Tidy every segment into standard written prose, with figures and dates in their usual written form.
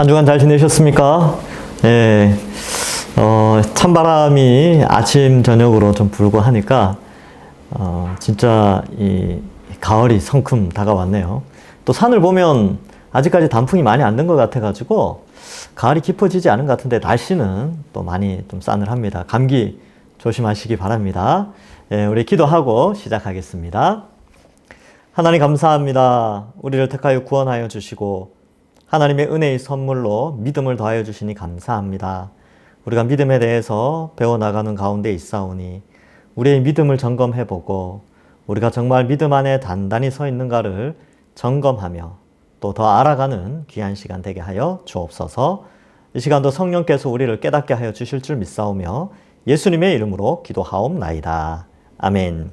한 주간 잘 지내셨습니까? 예, 찬바람이 아침, 저녁으로 좀 불고 하니까, 진짜 이 가을이 성큼 다가왔네요. 또 산을 보면 아직까지 단풍이 많이 안 든 것 같아가지고, 가을이 깊어지지 않은 것 같은데, 날씨는 또 많이 좀 싸늘합니다. 감기 조심하시기 바랍니다. 예, 우리 기도하고 시작하겠습니다. 하나님 감사합니다. 우리를 택하여 구원하여 주시고, 하나님의 은혜의 선물로 믿음을 더하여 주시니 감사합니다. 우리가 믿음에 대해서 배워나가는 가운데 있사오니 우리의 믿음을 점검해보고 우리가 정말 믿음 안에 단단히 서 있는가를 점검하며 또 더 알아가는 귀한 시간 되게 하여 주옵소서. 이 시간도 성령께서 우리를 깨닫게 하여 주실 줄 믿사오며 예수님의 이름으로 기도하옵나이다. 아멘.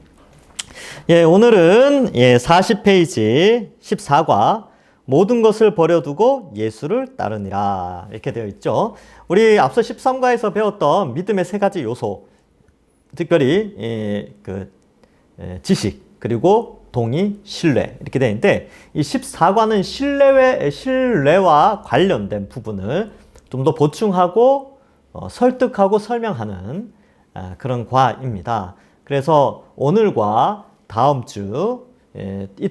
예, 오늘은 40페이지 14과 모든 것을 버려두고 예수를 따르니라 이렇게 되어 있죠. 우리 앞서 13과에서 배웠던 믿음의 세 가지 요소, 특별히 지식, 그리고 동의, 신뢰 이렇게 되어 있는데 이 14과는 신뢰와 관련된 부분을 좀 더 보충하고 설득하고 설명하는 그런 과입니다. 그래서 오늘과 다음 주 이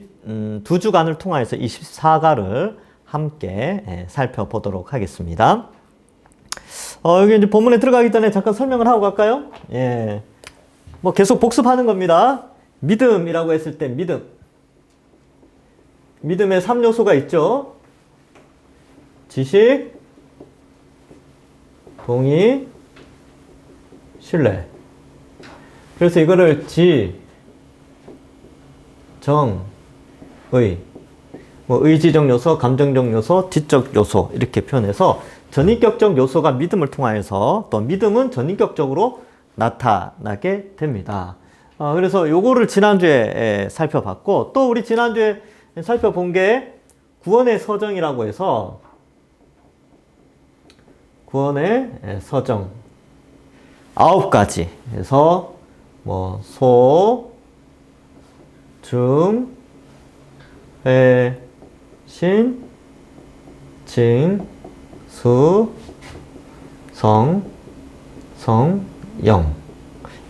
두 주간을 통해서 이 14과를 함께 살펴보도록 하겠습니다. 여기 이제 본문에 들어가기 전에 잠깐 설명을 하고 갈까요? 예. 뭐 계속 복습하는 겁니다. 믿음이라고 했을 때 믿음의 3요소가 있죠. 지식, 동의, 신뢰. 그래서 이거를 의지적 요소, 감정적 요소, 지적 요소 이렇게 표현해서 전인격적 요소가 믿음을 통하여서 또 믿음은 전인격적으로 나타나게 됩니다. 그래서 요거를 지난주에 살펴봤고 또 우리 지난주에 살펴본 게 구원의 서정이라고 해서 구원의 서정 9가지 해서 소, 중, 회, 신, 징, 수, 성, 영.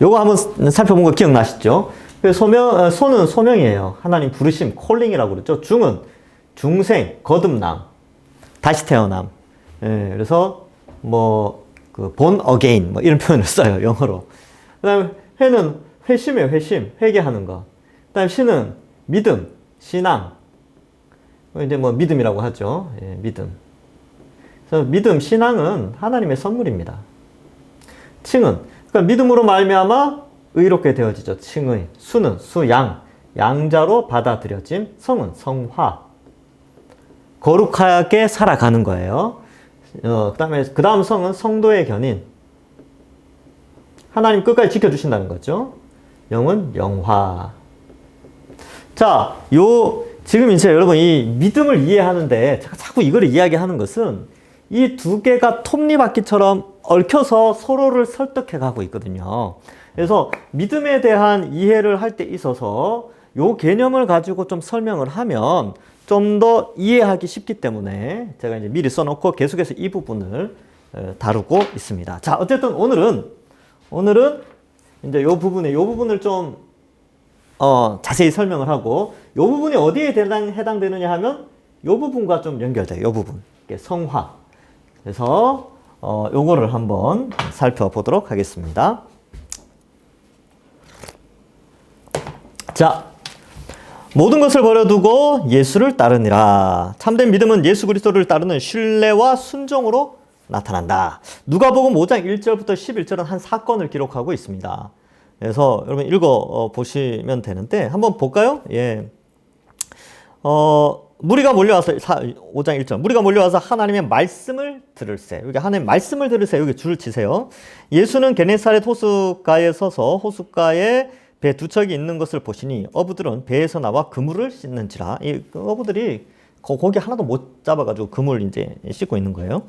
요거 한번 살펴본 거 기억나시죠? 소는 소명이에요. 하나님 부르심, 콜링이라고 그랬죠. 중은 중생, 거듭남, 다시 태어남. 예, 그래서 born again 이런 표현을 써요. 영어로. 그 다음에 회는 회심이에요. 회개하는 거. 그 다음에 신은 믿음, 신앙. 이제 믿음이라고 하죠. 예, 믿음. 그래서 믿음, 신앙은 하나님의 선물입니다. 칭은, 그러니까 믿음으로 말미암아 의롭게 되어지죠. 칭의. 수는 수양, 양자로 받아들여짐. 성은 성화. 거룩하게 살아가는 거예요. 그 다음 성은 성도의 견인. 하나님 끝까지 지켜주신다는 거죠. 영은 영화. 자, 지금 이제 여러분 이 믿음을 이해하는데 제가 자꾸 이거를 이야기하는 것은 이 두 개가 톱니바퀴처럼 얽혀서 서로를 설득해 가고 있거든요. 그래서 믿음에 대한 이해를 할 때 있어서 요 개념을 가지고 좀 설명을 하면 좀 더 이해하기 쉽기 때문에 제가 이제 미리 써놓고 계속해서 이 부분을 다루고 있습니다. 자, 어쨌든 오늘은 이제 요 부분을 좀 자세히 설명을 하고 요 부분이 어디에 해당되느냐 하면 요 부분과 좀 연결돼요. 요 부분. 성화. 그래서 요거를 한번 살펴보도록 하겠습니다. 자, 모든 것을 버려두고 예수를 따르니라. 참된 믿음은 예수 그리스도를 따르는 신뢰와 순종으로 나타난다. 누가복음 5장 1절부터 11절은 한 사건을 기록하고 있습니다. 그래서 여러분 읽어 보시면 되는데 한번 볼까요? 예. 무리가 몰려와서 5장 1절. 무리가 몰려와서 하나님의 말씀을 들을세. 여기 하나님의 말씀을 들을세. 여기 줄을 치세요. 예수는 게네사렛 호숫가에 서서 호숫가에 배 두 척이 있는 것을 보시니 어부들은 배에서 나와 그물을 씻는지라. 이 어부들이 고기 하나도 못 잡아가지고 그물 이제 씻고 있는 거예요.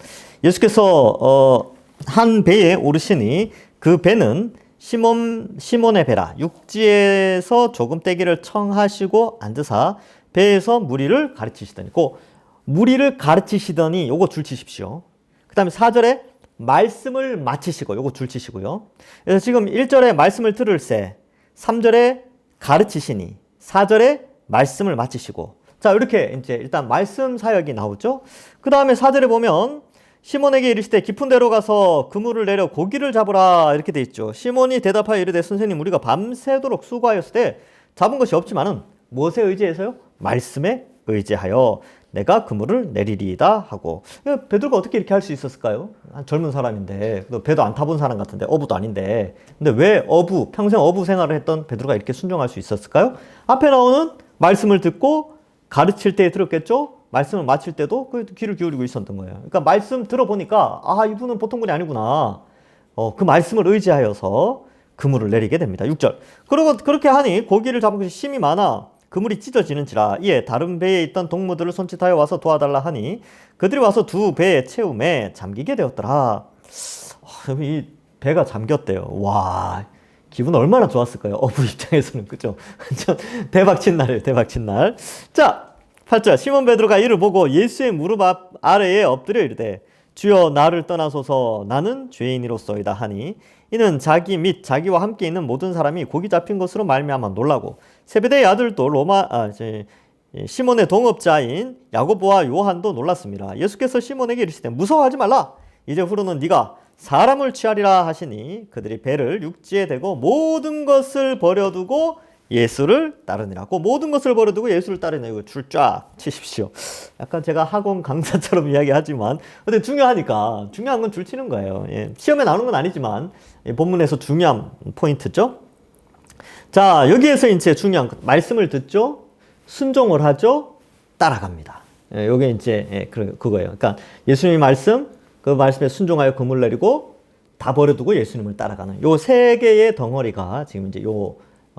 예수께서 한 배에 오르시니 그 배는 시몬의 배라. 육지에서 조금 떼기를 청하시고 앉으사 배에서 무리를 가르치시더니 무리를 가르치시더니 요거 줄치십시오. 그 다음에 4절에 말씀을 마치시고 요거 줄치시고요. 그래서 지금 1절에 말씀을 들을세, 3절에 가르치시니, 4절에 말씀을 마치시고. 자, 이렇게 이제 일단 말씀 사역이 나오죠. 그 다음에 4절에 보면 시몬에게 이르시되 깊은 데로 가서 그물을 내려 고기를 잡으라 이렇게 돼 있죠. 시몬이 대답하여 이르되 선생님 우리가 밤새도록 수고하였을 때 잡은 것이 없지만은 무엇에 의지해서요? 말씀에 의지하여 내가 그물을 내리리이다 하고. 베드로가 어떻게 이렇게 할 수 있었을까요? 젊은 사람인데, 배도 안 타본 사람 같은데, 어부도 아닌데. 근데 왜 평생 어부 생활을 했던 베드로가 이렇게 순종할 수 있었을까요? 앞에 나오는 말씀을 듣고 가르칠 때 들었겠죠? 말씀을 마칠 때도 그 귀를 기울이고 있었던 거예요. 그러니까 말씀 들어보니까 이분은 보통 분이 아니구나. 그 말씀을 의지하여서 그물을 내리게 됩니다. 6절. 그리고 그렇게 하니 고기를 잡은 것이 심이 많아 그물이 찢어지는지라 이에 다른 배에 있던 동무들을 손짓하여 와서 도와달라 하니 그들이 와서 두 배에 채움에 잠기게 되었더라. 이 배가 잠겼대요. 와, 기분 얼마나 좋았을까요? 어부 입장에서는. 그죠? 대박 친 날이에요. 대박 친 날. 자, 8절. 시몬 베드로가 이를 보고 예수의 무릎 아래에 엎드려 이르되 주여 나를 떠나소서 나는 죄인이로소이다 하니 이는 자기 및 자기와 함께 있는 모든 사람이 고기 잡힌 것으로 말미암아 놀라고 세베대의 아들도 시몬의 동업자인 야고보와 요한도 놀랐습니다. 예수께서 시몬에게 이르시되 무서워하지 말라. 이제 후로는 네가 사람을 취하리라 하시니 그들이 배를 육지에 대고 모든 것을 버려두고 예수를 따르니라고. 모든 것을 버려두고 예수를 따르니. 이거 줄 쫙 치십시오. 약간 제가 학원 강사처럼 이야기하지만 근데 중요하니까 중요한 건 줄 치는 거예요. 예, 시험에 나오는 건 아니지만 본문에서 중요한 포인트죠. 자, 여기에서 이제 중요한 말씀을 듣죠, 순종을 하죠, 따라갑니다. 예, 요게 이제 그거예요. 그러니까 예수님의 말씀, 그 말씀에 순종하여 그물 내리고 다 버려두고 예수님을 따라가는 요 세 개의 덩어리가 지금 이제 요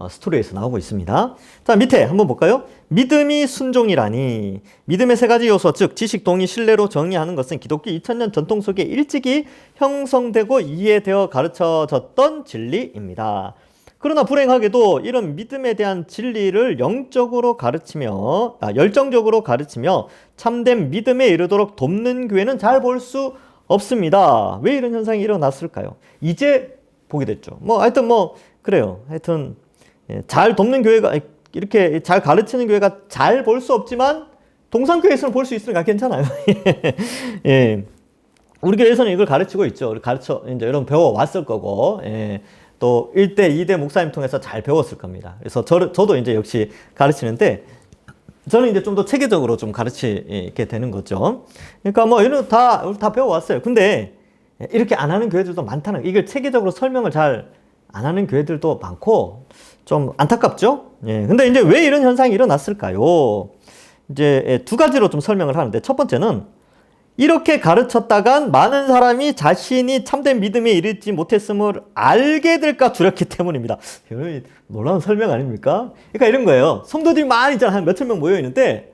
스토리에서 나오고 있습니다. 자, 밑에 한번 볼까요? 믿음이 순종이라니. 믿음의 세 가지 요소, 즉 지식, 동의, 신뢰로 정의하는 것은 기독교 2000년 전통 속에 일찍이 형성되고 이해되어 가르쳐졌던 진리입니다. 그러나 불행하게도 이런 믿음에 대한 진리를 열정적으로 가르치며 참된 믿음에 이르도록 돕는 교회는 잘 볼 수 없습니다. 왜 이런 현상이 일어났을까요? 이제 보게 됐죠. 그래요. 하여튼 잘 돕는 교회가, 이렇게 잘 가르치는 교회가 잘 볼 수 없지만 동산교회에서는 볼 수 있으니까 괜찮아요. 예. 우리 교회에서는 이걸 가르치고 있죠. 이제 여러분 배워왔을 거고, 예. 또 1대, 2대 목사님 통해서 잘 배웠을 겁니다. 그래서 저도 이제 역시 가르치는데, 저는 이제 좀 더 체계적으로 좀 가르치게 되는 거죠. 그러니까 이런 우리 다 배워왔어요. 근데 이렇게 안 하는 교회들도 많다는, 이걸 체계적으로 설명을 잘 안 하는 교회들도 많고, 좀 안타깝죠? 예. 근데 이제 왜 이런 현상이 일어났을까요? 이제 두 가지로 좀 설명을 하는데, 첫 번째는 이렇게 가르쳤다간 많은 사람이 자신이 참된 믿음에 이르지 못했음을 알게 될까 두렵기 때문입니다. 놀라운 설명 아닙니까? 그러니까 이런 거예요. 성도들이 많이 있잖아요. 한 몇천 명 모여 있는데,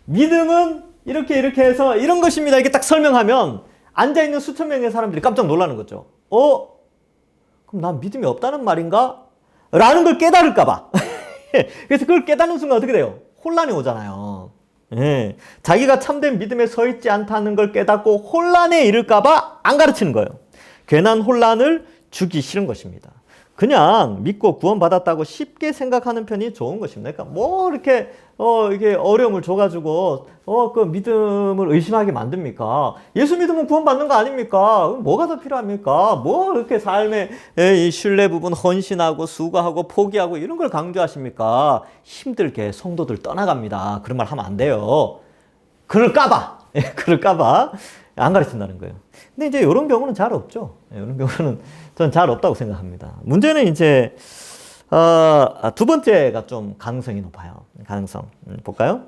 믿음은 이렇게 해서 이런 것입니다. 이렇게 딱 설명하면 앉아있는 수천 명의 사람들이 깜짝 놀라는 거죠. 그럼 난 믿음이 없다는 말인가? 라는 걸 깨달을까봐. 그래서 그걸 깨닫는 순간 어떻게 돼요? 혼란이 오잖아요. 예. 자기가 참된 믿음에 서 있지 않다는 걸 깨닫고 혼란에 이를까봐 안 가르치는 거예요. 괜한 혼란을 주기 싫은 것입니다. 그냥 믿고 구원받았다고 쉽게 생각하는 편이 좋은 것입니다. 그러니까 이게 어려움을 줘가지고 그 믿음을 의심하게 만듭니까? 예수 믿으면 구원받는 거 아닙니까? 뭐가 더 필요합니까? 이렇게 삶의 이 신뢰 부분 헌신하고 수고하고 포기하고 이런 걸 강조하십니까? 힘들게 성도들 떠나갑니다. 그런 말 하면 안 돼요. 그럴까봐 안 가르친다는 거예요. 근데 이제 이런 경우는 잘 없죠. 이런 경우는 저는 잘 없다고 생각합니다. 문제는 이제 두 번째가 좀 가능성이 높아요. 가능성 볼까요?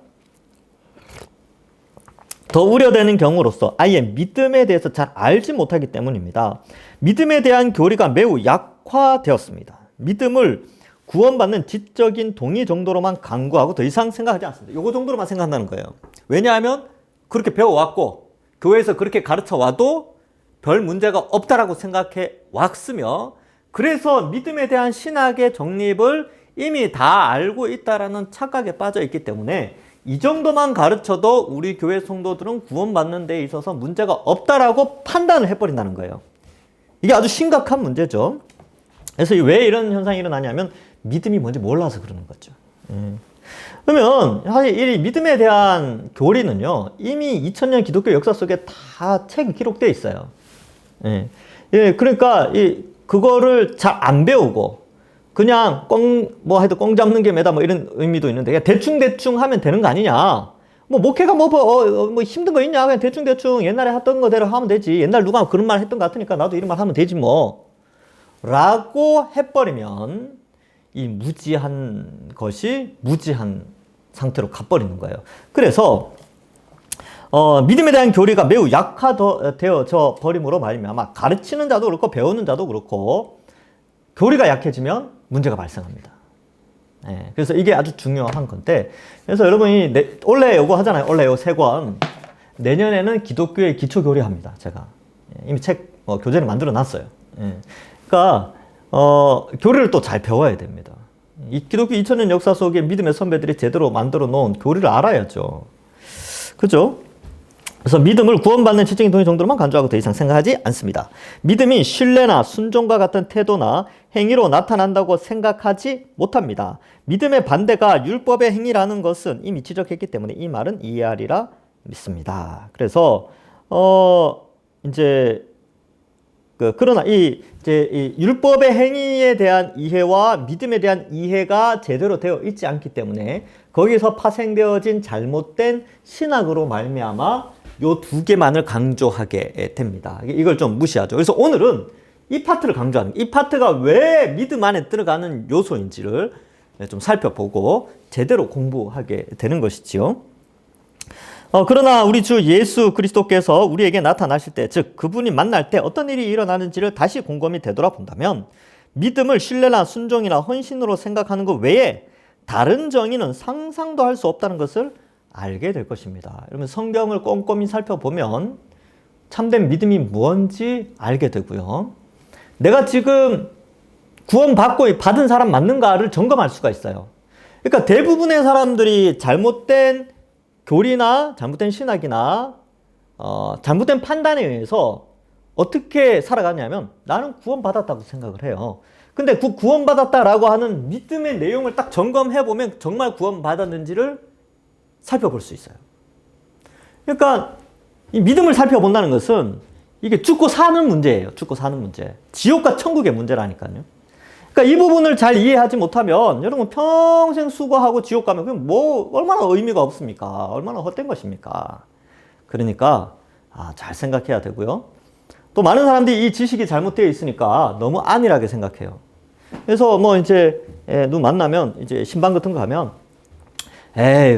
더 우려되는 경우로서 아예 믿음에 대해서 잘 알지 못하기 때문입니다. 믿음에 대한 교리가 매우 약화되었습니다. 믿음을 구원받는 지적인 동의 정도로만 강구하고 더 이상 생각하지 않습니다. 요거 정도로만 생각한다는 거예요. 왜냐하면 그렇게 배워왔고 교회에서 그렇게 가르쳐와도 별 문제가 없다라고 생각해 왔으며, 그래서 믿음에 대한 신학의 정립을 이미 다 알고 있다라는 착각에 빠져 있기 때문에 이 정도만 가르쳐도 우리 교회 성도들은 구원받는 데 있어서 문제가 없다라고 판단을 해버린다는 거예요. 이게 아주 심각한 문제죠. 그래서 왜 이런 현상이 일어나냐면 믿음이 뭔지 몰라서 그러는 거죠. 그러면 사실 이 믿음에 대한 교리는요, 이미 2000년 기독교 역사 속에 다 책 기록되어 있어요. 그러니까 그거를 잘 안 배우고 그냥 하여튼 꽁 잡는 게 매다 뭐 이런 의미도 있는데 그냥 대충 하면 되는 거 아니냐. 목회가 뭐 힘든 거 있냐. 그냥 대충 옛날에 했던 거대로 하면 되지. 옛날 누가 그런 말 했던 것 같으니까 나도 이런 말 하면 되지 뭐. 라고 해버리면 이 무지한 것이 무지한 상태로 가버리는 거예요. 그래서 믿음에 대한 교리가 매우 약화되어져 버림으로 말미암아 가르치는 자도 그렇고 배우는 자도 그렇고 교리가 약해지면 문제가 발생합니다. 그래서 이게 아주 중요한 건데, 그래서 여러분이 원래 요거 하잖아요. 원래 요 3권 내년에는 기독교의 기초 교리합니다. 제가 이미 책 교재를 만들어 놨어요. 그러니까 교리를 또 잘 배워야 됩니다. 이 기독교 2000년 역사 속에 믿음의 선배들이 제대로 만들어 놓은 교리를 알아야죠. 그죠? 그래서 믿음을 구원받는 지적인 동의 정도로만 간주하고 더 이상 생각하지 않습니다. 믿음이 신뢰나 순종과 같은 태도나 행위로 나타난다고 생각하지 못합니다. 믿음의 반대가 율법의 행위라는 것은 이미 지적했기 때문에 이 말은 이해하리라 믿습니다. 그래서 그러나 이 율법의 행위에 대한 이해와 믿음에 대한 이해가 제대로 되어 있지 않기 때문에 거기서 파생되어진 잘못된 신학으로 말미암아 요 2개만을 강조하게 됩니다. 이걸 좀 무시하죠. 그래서 오늘은 이 파트를 강조하는, 이 파트가 왜 믿음 안에 들어가는 요소인지를 좀 살펴보고 제대로 공부하게 되는 것이지요. 그러나 우리 주 예수 그리스도께서 우리에게 나타나실 때, 즉 그분이 만날 때 어떤 일이 일어나는지를 다시 곰곰이 되돌아본다면 믿음을 신뢰나 순종이나 헌신으로 생각하는 것 외에 다른 정의는 상상도 할 수 없다는 것을 알게 될 것입니다. 여러분 성경을 꼼꼼히 살펴보면 참된 믿음이 뭔지 알게 되고요. 내가 지금 구원받고 받은 사람 맞는가를 점검할 수가 있어요. 그러니까 대부분의 사람들이 잘못된 교리나 잘못된 신학이나 잘못된 판단에 의해서 어떻게 살아가냐면 나는 구원받았다고 생각을 해요. 근데 그 구원받았다라고 하는 믿음의 내용을 딱 점검해보면 정말 구원받았는지를 살펴볼 수 있어요. 그러니까 이 믿음을 살펴본다는 것은 이게 죽고 사는 문제예요. 죽고 사는 문제. 지옥과 천국의 문제라니까요. 그러니까 이 부분을 잘 이해하지 못하면 여러분 평생 수고하고 지옥 가면 그럼 뭐 얼마나 의미가 없습니까? 얼마나 헛된 것입니까? 그러니까 잘 생각해야 되고요. 또 많은 사람들이 이 지식이 잘못되어 있으니까 너무 안일하게 생각해요. 그래서 누구 만나면 이제 신방 같은 거 가면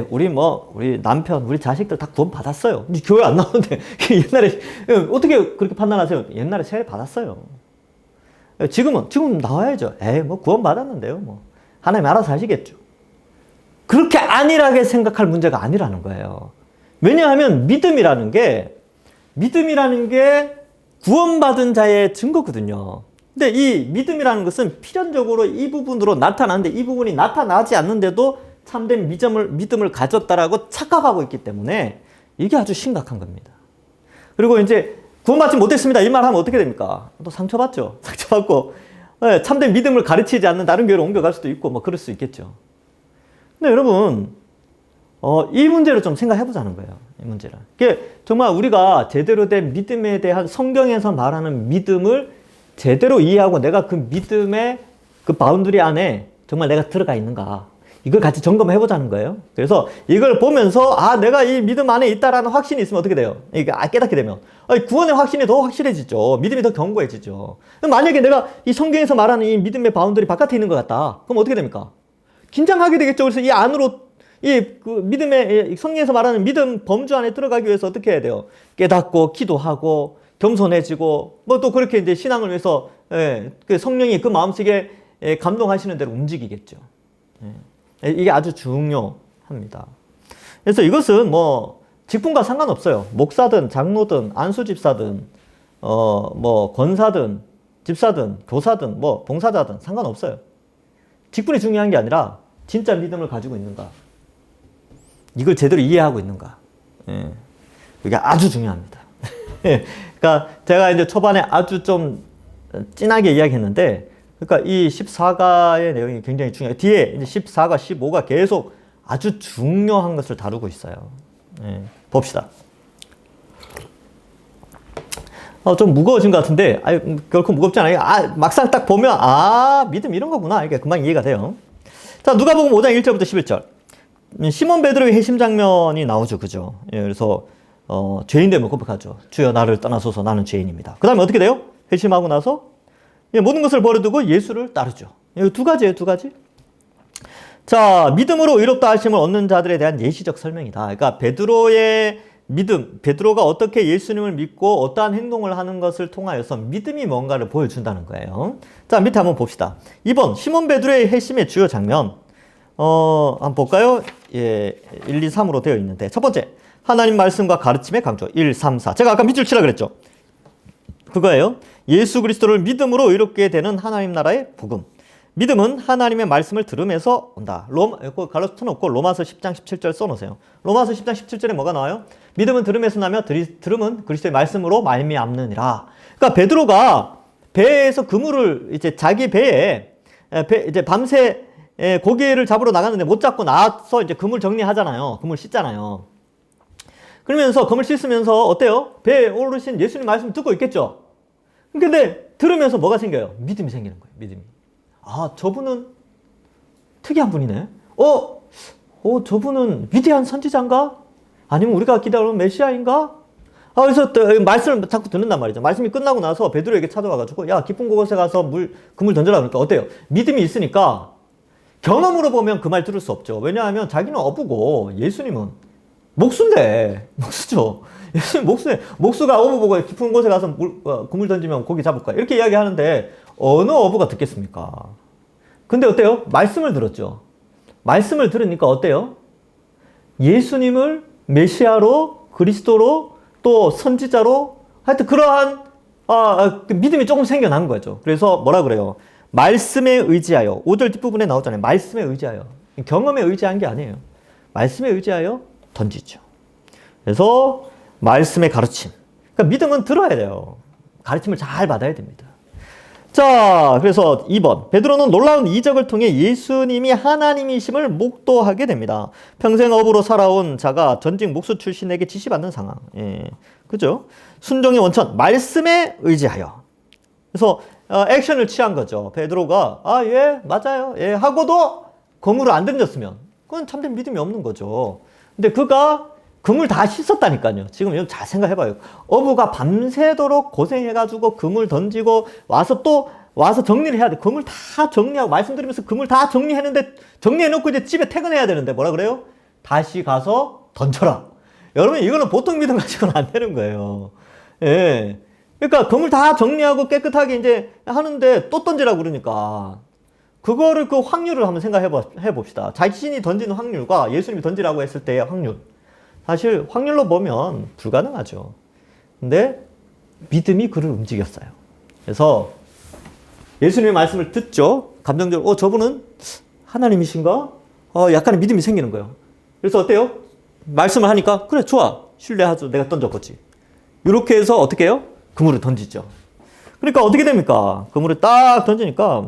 우리 남편, 우리 자식들 다 구원 받았어요. 교회 안 나오는데 옛날에 어떻게 그렇게 판단하세요? 옛날에 세례 받았어요. 지금 나와야죠. 구원 받았는데요. 하나님 알아서 하시겠죠. 그렇게 안일하게 생각할 문제가 아니라는 거예요. 왜냐하면 믿음이라는 게 구원받은 자의 증거거든요. 근데 이 믿음이라는 것은 필연적으로 이 부분으로 나타나는데 이 부분이 나타나지 않는데도 참된 믿음을 가졌다라고 착각하고 있기 때문에 이게 아주 심각한 겁니다. 그리고 이제 구원받지 못했습니다. 이 말 하면 어떻게 됩니까? 또 상처받죠. 상처받고 참된 믿음을 가르치지 않는 다른 교회로 옮겨갈 수도 있고 그럴 수 있겠죠. 근데 여러분 이 문제를 좀 생각해 보자는 거예요. 이 문제를. 정말 우리가 제대로 된 믿음에 대한 성경에서 말하는 믿음을 제대로 이해하고 내가 그 믿음의 그 바운더리 안에 정말 내가 들어가 있는가. 이걸 같이 점검해 보자는 거예요. 그래서 이걸 보면서 내가 이 믿음 안에 있다라는 확신이 있으면 어떻게 돼요? 이게 깨닫게 되면 구원의 확신이 더 확실해지죠. 믿음이 더 견고해지죠. 만약에 내가 이 성경에서 말하는 이 믿음의 바운더리 바깥에 있는 것 같다. 그럼 어떻게 됩니까? 긴장하게 되겠죠. 그래서 이 안으로 믿음의 성경에서 말하는 믿음 범주 안에 들어가기 위해서 어떻게 해야 돼요? 깨닫고 기도하고 겸손해지고 또 그렇게 이제 신앙을 위해서 그 성령이 그 마음속에 감동하시는 대로 움직이겠죠. 이게 아주 중요합니다. 그래서 이것은 직분과 상관없어요. 목사든 장로든 안수집사든 권사든 집사든 교사든 봉사자든 상관없어요. 직분이 중요한 게 아니라 진짜 믿음을 가지고 있는가. 이걸 제대로 이해하고 있는가. 예. 이게 아주 중요합니다. 그러니까 제가 이제 초반에 아주 좀 진하게 이야기했는데, 그러니까 이 14가의 내용이 굉장히 중요해요. 뒤에 이제 14가, 15가 계속 아주 중요한 것을 다루고 있어요. 예. 봅시다. 좀 무거워진 것 같은데, 결코 무겁지 않아요. 막상 딱 보면, 믿음 이런 거구나. 이게 금방 이해가 돼요. 자, 누가복음 5장 1절부터 11절. 시몬 베드로의 회심 장면이 나오죠. 그죠? 예, 그래서, 죄인 되면 고백하죠. 주여 나를 떠나소서 나는 죄인입니다. 그 다음에 어떻게 돼요? 회심하고 나서, 모든 것을 버려두고 예수를 따르죠. 두 가지예요, 두 가지. 자, 믿음으로 의롭다 하심을 얻는 자들에 대한 예시적 설명이다. 그러니까 베드로의 믿음, 베드로가 어떻게 예수님을 믿고 어떠한 행동을 하는 것을 통하여서 믿음이 뭔가를 보여준다는 거예요. 자, 밑에 한번 봅시다. 2번, 시몬 베드로의 회심의 주요 장면. 한번 볼까요? 예, 1, 2, 3으로 되어 있는데. 첫 번째, 하나님 말씀과 가르침의 강조. 1, 3, 4. 제가 아까 밑줄 치라 그랬죠? 그거예요. 예수 그리스도를 믿음으로 의롭게 되는 하나님 나라의 복음. 믿음은 하나님의 말씀을 들으면서 온다. 갈라디아 쳐놓고 로마서 10장 17절 써놓으세요. 로마서 10장 17절에 뭐가 나와요? 믿음은 들으면서 나며 들음은 그리스도의 말씀으로 말미암느니라. 그러니까 베드로가 배에서 그물을 이제 자기 배에 이제 밤새 고기를 잡으러 나갔는데 못 잡고 나와서 이제 그물 정리하잖아요. 그물 씻잖아요. 그러면서 그물 씻으면서 어때요? 배에 오르신 예수님 말씀 듣고 있겠죠? 근데 들으면서 뭐가 생겨요? 믿음이 생기는 거예요. 믿음이. 저분은 특이한 분이네. 저분은 위대한 선지자인가? 아니면 우리가 기다리는 메시아인가? 그래서 말씀을 자꾸 듣는단 말이죠. 말씀이 끝나고 나서 베드로에게 찾아와가지고, 야, 깊은 곳에 가서 그물 던져라. 그러니까 어때요? 믿음이 있으니까 경험으로 보면 그 말 들을 수 없죠. 왜냐하면 자기는 어부고 예수님은 목수인데, 목수죠. 예수님 목수가 어부 보고 깊은 곳에 가서 그물 던지면 고기 잡을 거야. 이렇게 이야기하는데 어느 어부가 듣겠습니까? 근데 어때요? 말씀을 들었죠. 말씀을 들으니까 어때요? 예수님을 메시아로, 그리스도로, 또 선지자로, 하여튼 그러한 믿음이 조금 생겨난 거죠. 그래서 뭐라 그래요? 말씀에 의지하여. 5절 뒷부분에 나오잖아요. 말씀에 의지하여. 경험에 의지한 게 아니에요. 말씀에 의지하여 던지죠. 그래서 말씀의 가르침. 그러니까 믿음은 들어야 돼요. 가르침을 잘 받아야 됩니다. 자, 그래서 2번. 베드로는 놀라운 이적을 통해 예수님이 하나님이심을 목도하게 됩니다. 평생 어부로 살아온 자가 전직 목수 출신에게 지시받는 상황. 예. 그죠? 순종의 원천, 말씀에 의지하여. 그래서 액션을 취한 거죠. 베드로가 예, 맞아요. 예, 하고도 그물을 안 던졌으면 그건 참된 믿음이 없는 거죠. 근데 그가 그물 다 씻었다니까요. 지금 잘 생각해봐요. 어부가 밤새도록 고생해가지고 그물 던지고 와서 정리를 해야 돼. 그물 다 정리하고 말씀드리면서 그물 다 정리했는데 정리해놓고 이제 집에 퇴근해야 되는데 뭐라 그래요? 다시 가서 던져라. 여러분 이거는 보통 믿음 가지고는 안 되는 거예요. 예. 그러니까 그물 다 정리하고 깨끗하게 이제 하는데 또 던지라고 그러니까 그거를 그 확률을 한번 생각해 봅시다. 자신이 던지는 확률과 예수님이 던지라고 했을 때의 확률. 사실 확률로 보면 불가능하죠. 근데 믿음이 그를 움직였어요. 그래서 예수님의 말씀을 듣죠. 감정적으로 저분은 하나님이신가? 약간의 믿음이 생기는 거예요. 그래서 어때요? 말씀을 하니까 그래 좋아. 신뢰하죠. 내가 던졌겠지. 이렇게 해서 어떻게 해요? 그물을 던지죠. 그러니까 어떻게 됩니까? 그물을 딱 던지니까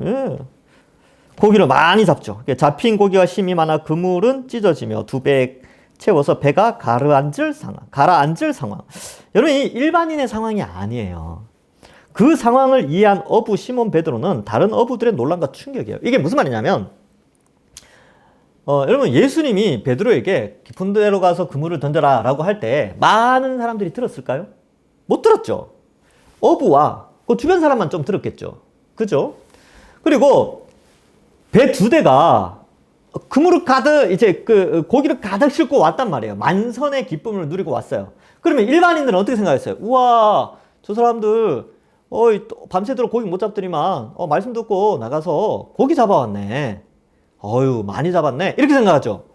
고기를 많이 잡죠. 잡힌 고기가 심이 많아 그물은 찢어지며 2배 채워서 배가 가라앉을 상황. 여러분 이 일반인의 상황이 아니에요. 그 상황을 이해한 어부 시몬 베드로는 다른 어부들의 논란과 충격이에요. 이게 무슨 말이냐면 여러분 예수님이 베드로에게 깊은 데로 가서 그물을 던져라 라고 할 때 많은 사람들이 들었을까요? 못 들었죠. 어부와 그 주변 사람만 좀 들었겠죠. 그죠? 그리고 배 2대가 그물을 가득 이제 그 고기를 가득 싣고 왔단 말이에요. 만선의 기쁨을 누리고 왔어요. 그러면 일반인들은 어떻게 생각했어요? 우와, 저 사람들 밤새도록 고기 못 잡더니만 말씀 듣고 나가서 고기 잡아왔네. 많이 잡았네. 이렇게 생각하죠.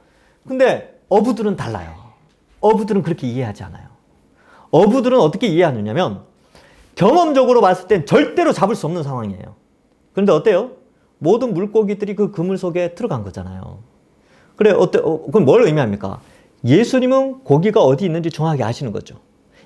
근데 어부들은 달라요. 어부들은 그렇게 이해하지 않아요. 어부들은 어떻게 이해하느냐면 경험적으로 봤을 땐 절대로 잡을 수 없는 상황이에요. 그런데 어때요? 모든 물고기들이 그 그물 속에 들어간 거잖아요. 그래, 그럼 뭘 의미합니까? 예수님은 고기가 어디 있는지 정확히 아시는 거죠.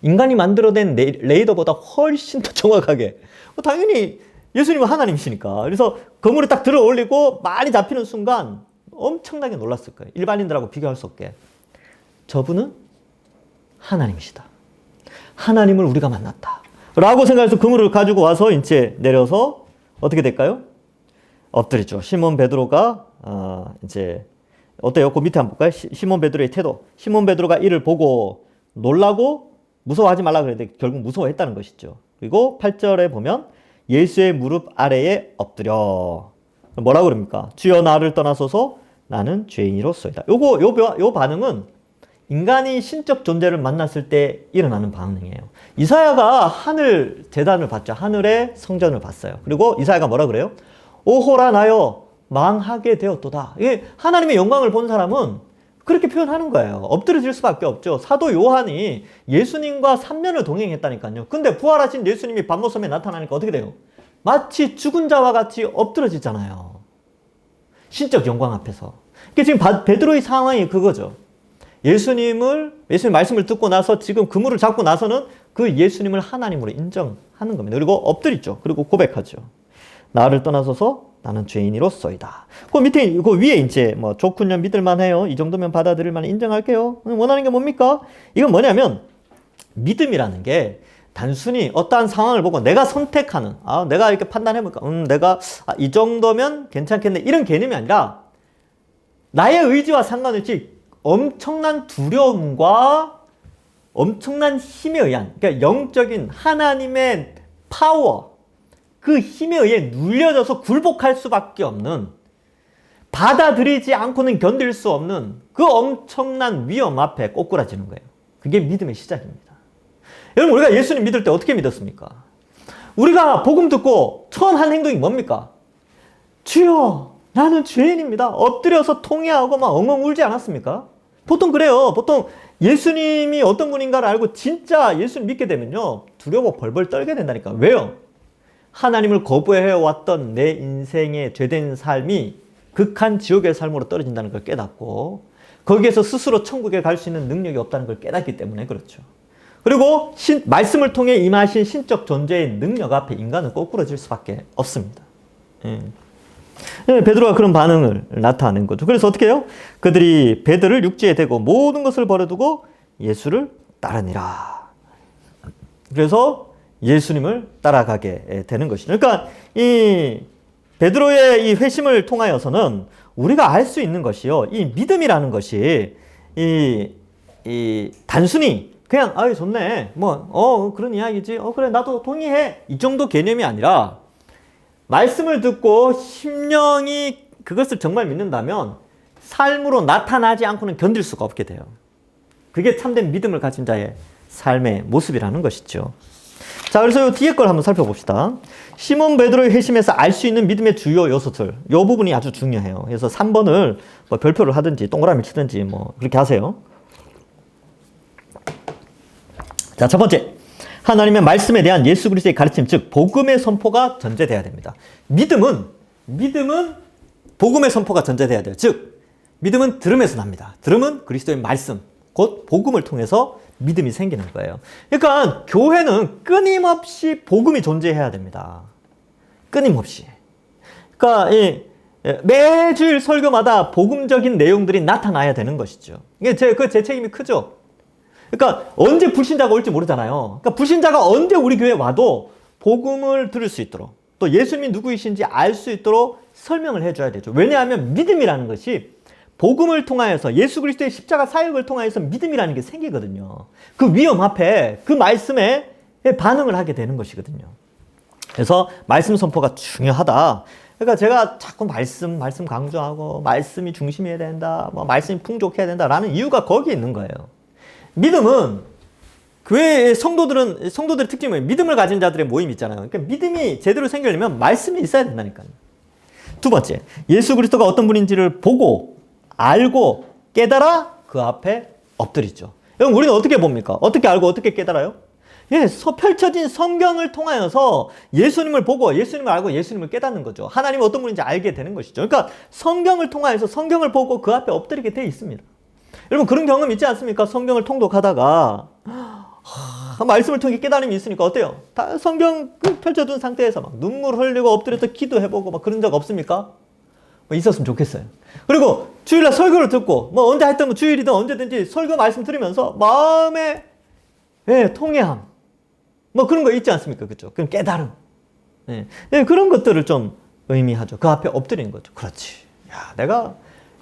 인간이 만들어낸 레이더보다 훨씬 더 정확하게. 당연히 예수님은 하나님이시니까. 그래서 그물에 딱 들어 올리고 많이 잡히는 순간 엄청나게 놀랐을 거예요. 일반인들하고 비교할 수 없게. 저분은 하나님이시다. 하나님을 우리가 만났다. 라고 생각해서 그물을 가지고 와서 이제 내려서 어떻게 될까요? 엎드리죠. 시몬 베드로가 이제 어때요? 그 밑에 한번 볼까요? 시몬 베드로의 태도. 시몬 베드로가 이를 보고 놀라고 무서워하지 말라 그랬는데 결국 무서워했다는 것이죠. 그리고 8절에 보면 예수의 무릎 아래에 엎드려. 뭐라고 그럽니까? 주여 나를 떠나소서 나는 죄인이로소이다. 요 반응은 인간이 신적 존재를 만났을 때 일어나는 반응이에요. 이사야가 하늘 재단을 봤죠. 하늘의 성전을 봤어요. 그리고 이사야가 뭐라 그래요? 오호라 나여 망하게 되었도다. 이게 하나님의 영광을 본 사람은 그렇게 표현하는 거예요. 엎드려질 수밖에 없죠. 사도 요한이 예수님과 3년을 동행했다니까요. 근데 부활하신 예수님이 밤모섬에 나타나니까 어떻게 돼요? 마치 죽은 자와 같이 엎드러지잖아요. 신적 영광 앞에서. 그러니까 지금 베드로의 상황이 그거죠. 예수님 말씀을 듣고 나서 지금 그물을 잡고 나서는 그 예수님을 하나님으로 인정하는 겁니다. 그리고 엎드리죠. 그리고 고백하죠. 나를 떠나서서 나는 죄인이로소이다. 그 밑에, 그 위에 이제 뭐 좋군요, 믿을만해요. 이 정도면 받아들일만 인정할게요. 원하는 게 뭡니까? 이건 뭐냐면 믿음이라는 게 단순히 어떠한 상황을 보고 내가 선택하는, 내가 이렇게 판단해볼까? 내가 이 정도면 괜찮겠네. 이런 개념이 아니라 나의 의지와 상관없이 엄청난 두려움과 엄청난 힘에 의한, 그러니까 영적인 하나님의 파워, 그 힘에 의해 눌려져서 굴복할 수밖에 없는, 받아들이지 않고는 견딜 수 없는 그 엄청난 위험 앞에 꼬꾸라지는 거예요. 그게 믿음의 시작입니다. 여러분, 우리가 예수님 믿을 때 어떻게 믿었습니까? 우리가 복음 듣고 처음 한 행동이 뭡니까? 주여, 나는 죄인입니다. 엎드려서 통회하고 막 엉엉 울지 않았습니까? 보통 그래요. 보통 예수님이 어떤 분인가를 알고 진짜 예수님 믿게 되면요, 두려워 벌벌 떨게 된다니까. 왜요? 하나님을 거부해왔던 내 인생의 죄된 삶이 극한 지옥의 삶으로 떨어진다는 걸 깨닫고 거기에서 스스로 천국에 갈 수 있는 능력이 없다는 걸 깨닫기 때문에 그렇죠. 그리고 말씀을 통해 임하신 신적 존재의 능력 앞에 인간은 꼬꾸러질 수밖에 없습니다. 베드로가 그런 반응을 나타낸 거죠. 그래서 어떻게 해요? 그들이 배들을 육지에 대고 모든 것을 버려두고 예수를 따르니라. 그래서 예수님을 따라가게 되는 것이죠. 그러니까 이 베드로의 이 회심을 통하여서는 우리가 알 수 있는 것이요, 이 믿음이라는 것이 이 단순히 그냥 좋네, 그런 이야기지, 그래 나도 동의해, 이 정도 개념이 아니라 말씀을 듣고 심령이 그것을 정말 믿는다면 삶으로 나타나지 않고는 견딜 수가 없게 돼요. 그게 참된 믿음을 가진 자의 삶의 모습이라는 것이죠. 자, 그래서 이 뒤에 걸 한번 살펴봅시다. 시몬 베드로의 회심에서 알 수 있는 믿음의 주요 요소들. 이 부분이 아주 중요해요. 그래서 3번을 뭐 별표를 하든지 동그라미 치든지 뭐 그렇게 하세요. 자, 첫 번째. 하나님의 말씀에 대한 예수 그리스도의 가르침, 즉 복음의 선포가 전제돼야 됩니다. 믿음은 복음의 선포가 전제돼야 돼요. 즉 믿음은 들음에서 납니다. 들음은 그리스도의 말씀, 곧 복음을 통해서 믿음이 생기는 거예요. 그러니까 교회는 끊임없이 복음이 존재해야 됩니다. 끊임없이. 그러니까 매주일 설교마다 복음적인 내용들이 나타나야 되는 것이죠. 이게 제 책임이 크죠. 그러니까 언제 불신자가 올지 모르잖아요. 그러니까 불신자가 언제 우리 교회에 와도 복음을 들을 수 있도록, 또 예수님이 누구이신지 알 수 있도록 설명을 해줘야 되죠. 왜냐하면 믿음이라는 것이 복음을 통하여서, 예수 그리스도의 십자가 사역을 통하여서 믿음이라는 게 생기거든요. 그 위험 앞에 그 말씀에 반응을 하게 되는 것이거든요. 그래서 말씀 선포가 중요하다. 그러니까 제가 자꾸 말씀 강조하고 말씀이 중심이어야 된다, 말씀이 풍족해야 된다라는 이유가 거기에 있는 거예요. 믿음은 교회의 성도들의 특징이 뭐예요? 믿음을 가진 자들의 모임이 있잖아요. 그러니까 믿음이 제대로 생기려면 말씀이 있어야 된다니까요. 두 번째, 예수 그리스도가 어떤 분인지를 보고 알고 깨달아 그 앞에 엎드리죠. 여러분, 우리는 어떻게 봅니까? 어떻게 알고 어떻게 깨달아요? 펼쳐진 성경을 통하여서 예수님을 보고 예수님을 알고 예수님을 깨닫는 거죠. 하나님은 어떤 분인지 알게 되는 것이죠. 그러니까 성경을 통하여서 성경을 보고 그 앞에 엎드리게 되어 있습니다. 여러분 그런 경험 있지 않습니까? 성경을 통독하다가 말씀을 통해 깨달음이 있으니까 어때요? 다 성경 펼쳐둔 상태에서 막 눈물 흘리고 엎드려서 기도해보고 막 그런 적 없습니까? 뭐 있었으면 좋겠어요. 그리고 주일날 설교를 듣고 뭐 언제 했든 뭐 주일이든 언제든지 설교 말씀 들으면서 마음에 통회함 뭐 그런 거 있지 않습니까? 그죠? 그럼 깨달음. 그런 것들을 좀 의미하죠. 그 앞에 엎드리는 거죠. 그렇지. 야, 내가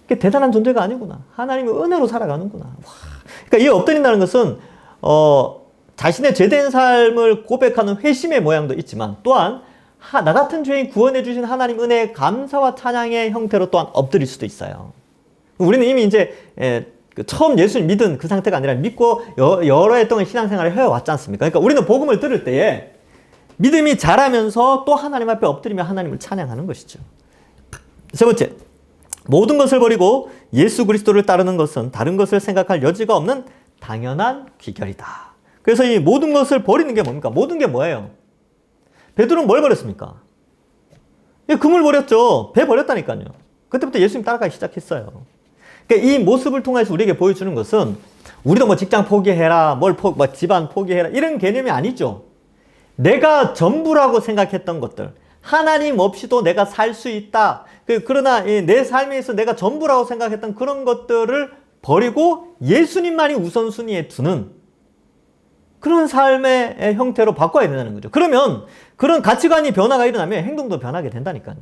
대단한 존재가 아니구나. 하나님의 은혜로 살아가는구나. 와. 그러니까 이 엎드린다는 것은 자신의 죄된 삶을 고백하는 회심의 모양도 있지만 또한 나 같은 죄인 구원해 주신 하나님 은혜의 감사와 찬양의 형태로 또한 엎드릴 수도 있어요. 우리는 이미 이제 처음 예수를 믿은 그 상태가 아니라 믿고 여러 해 동안 신앙생활을 해왔지 않습니까? 그러니까 우리는 복음을 들을 때에 믿음이 자라면서 또 하나님 앞에 엎드리며 하나님을 찬양하는 것이죠. 세 번째, 모든 것을 버리고 예수 그리스도를 따르는 것은 다른 것을 생각할 여지가 없는 당연한 귀결이다. 그래서 이 모든 것을 버리는 게 뭡니까? 모든 게 뭐예요? 베드로는 뭘 버렸습니까? 금을 버렸죠. 배 버렸다니까요. 그때부터 예수님 따라가기 시작했어요. 그러니까 이 모습을 통해서 우리에게 보여주는 것은 우리도 뭐 직장 포기해라, 뭐 집안 포기해라 이런 개념이 아니죠. 내가 전부라고 생각했던 것들, 하나님 없이도 내가 살 수 있다. 그러나 내 삶에 있어 내가 전부라고 생각했던 그런 것들을 버리고 예수님만이 우선순위에 두는 그런 삶의 형태로 바꿔야 된다는 거죠. 그러면 그런 가치관이 변화가 일어나면 행동도 변하게 된다니까요.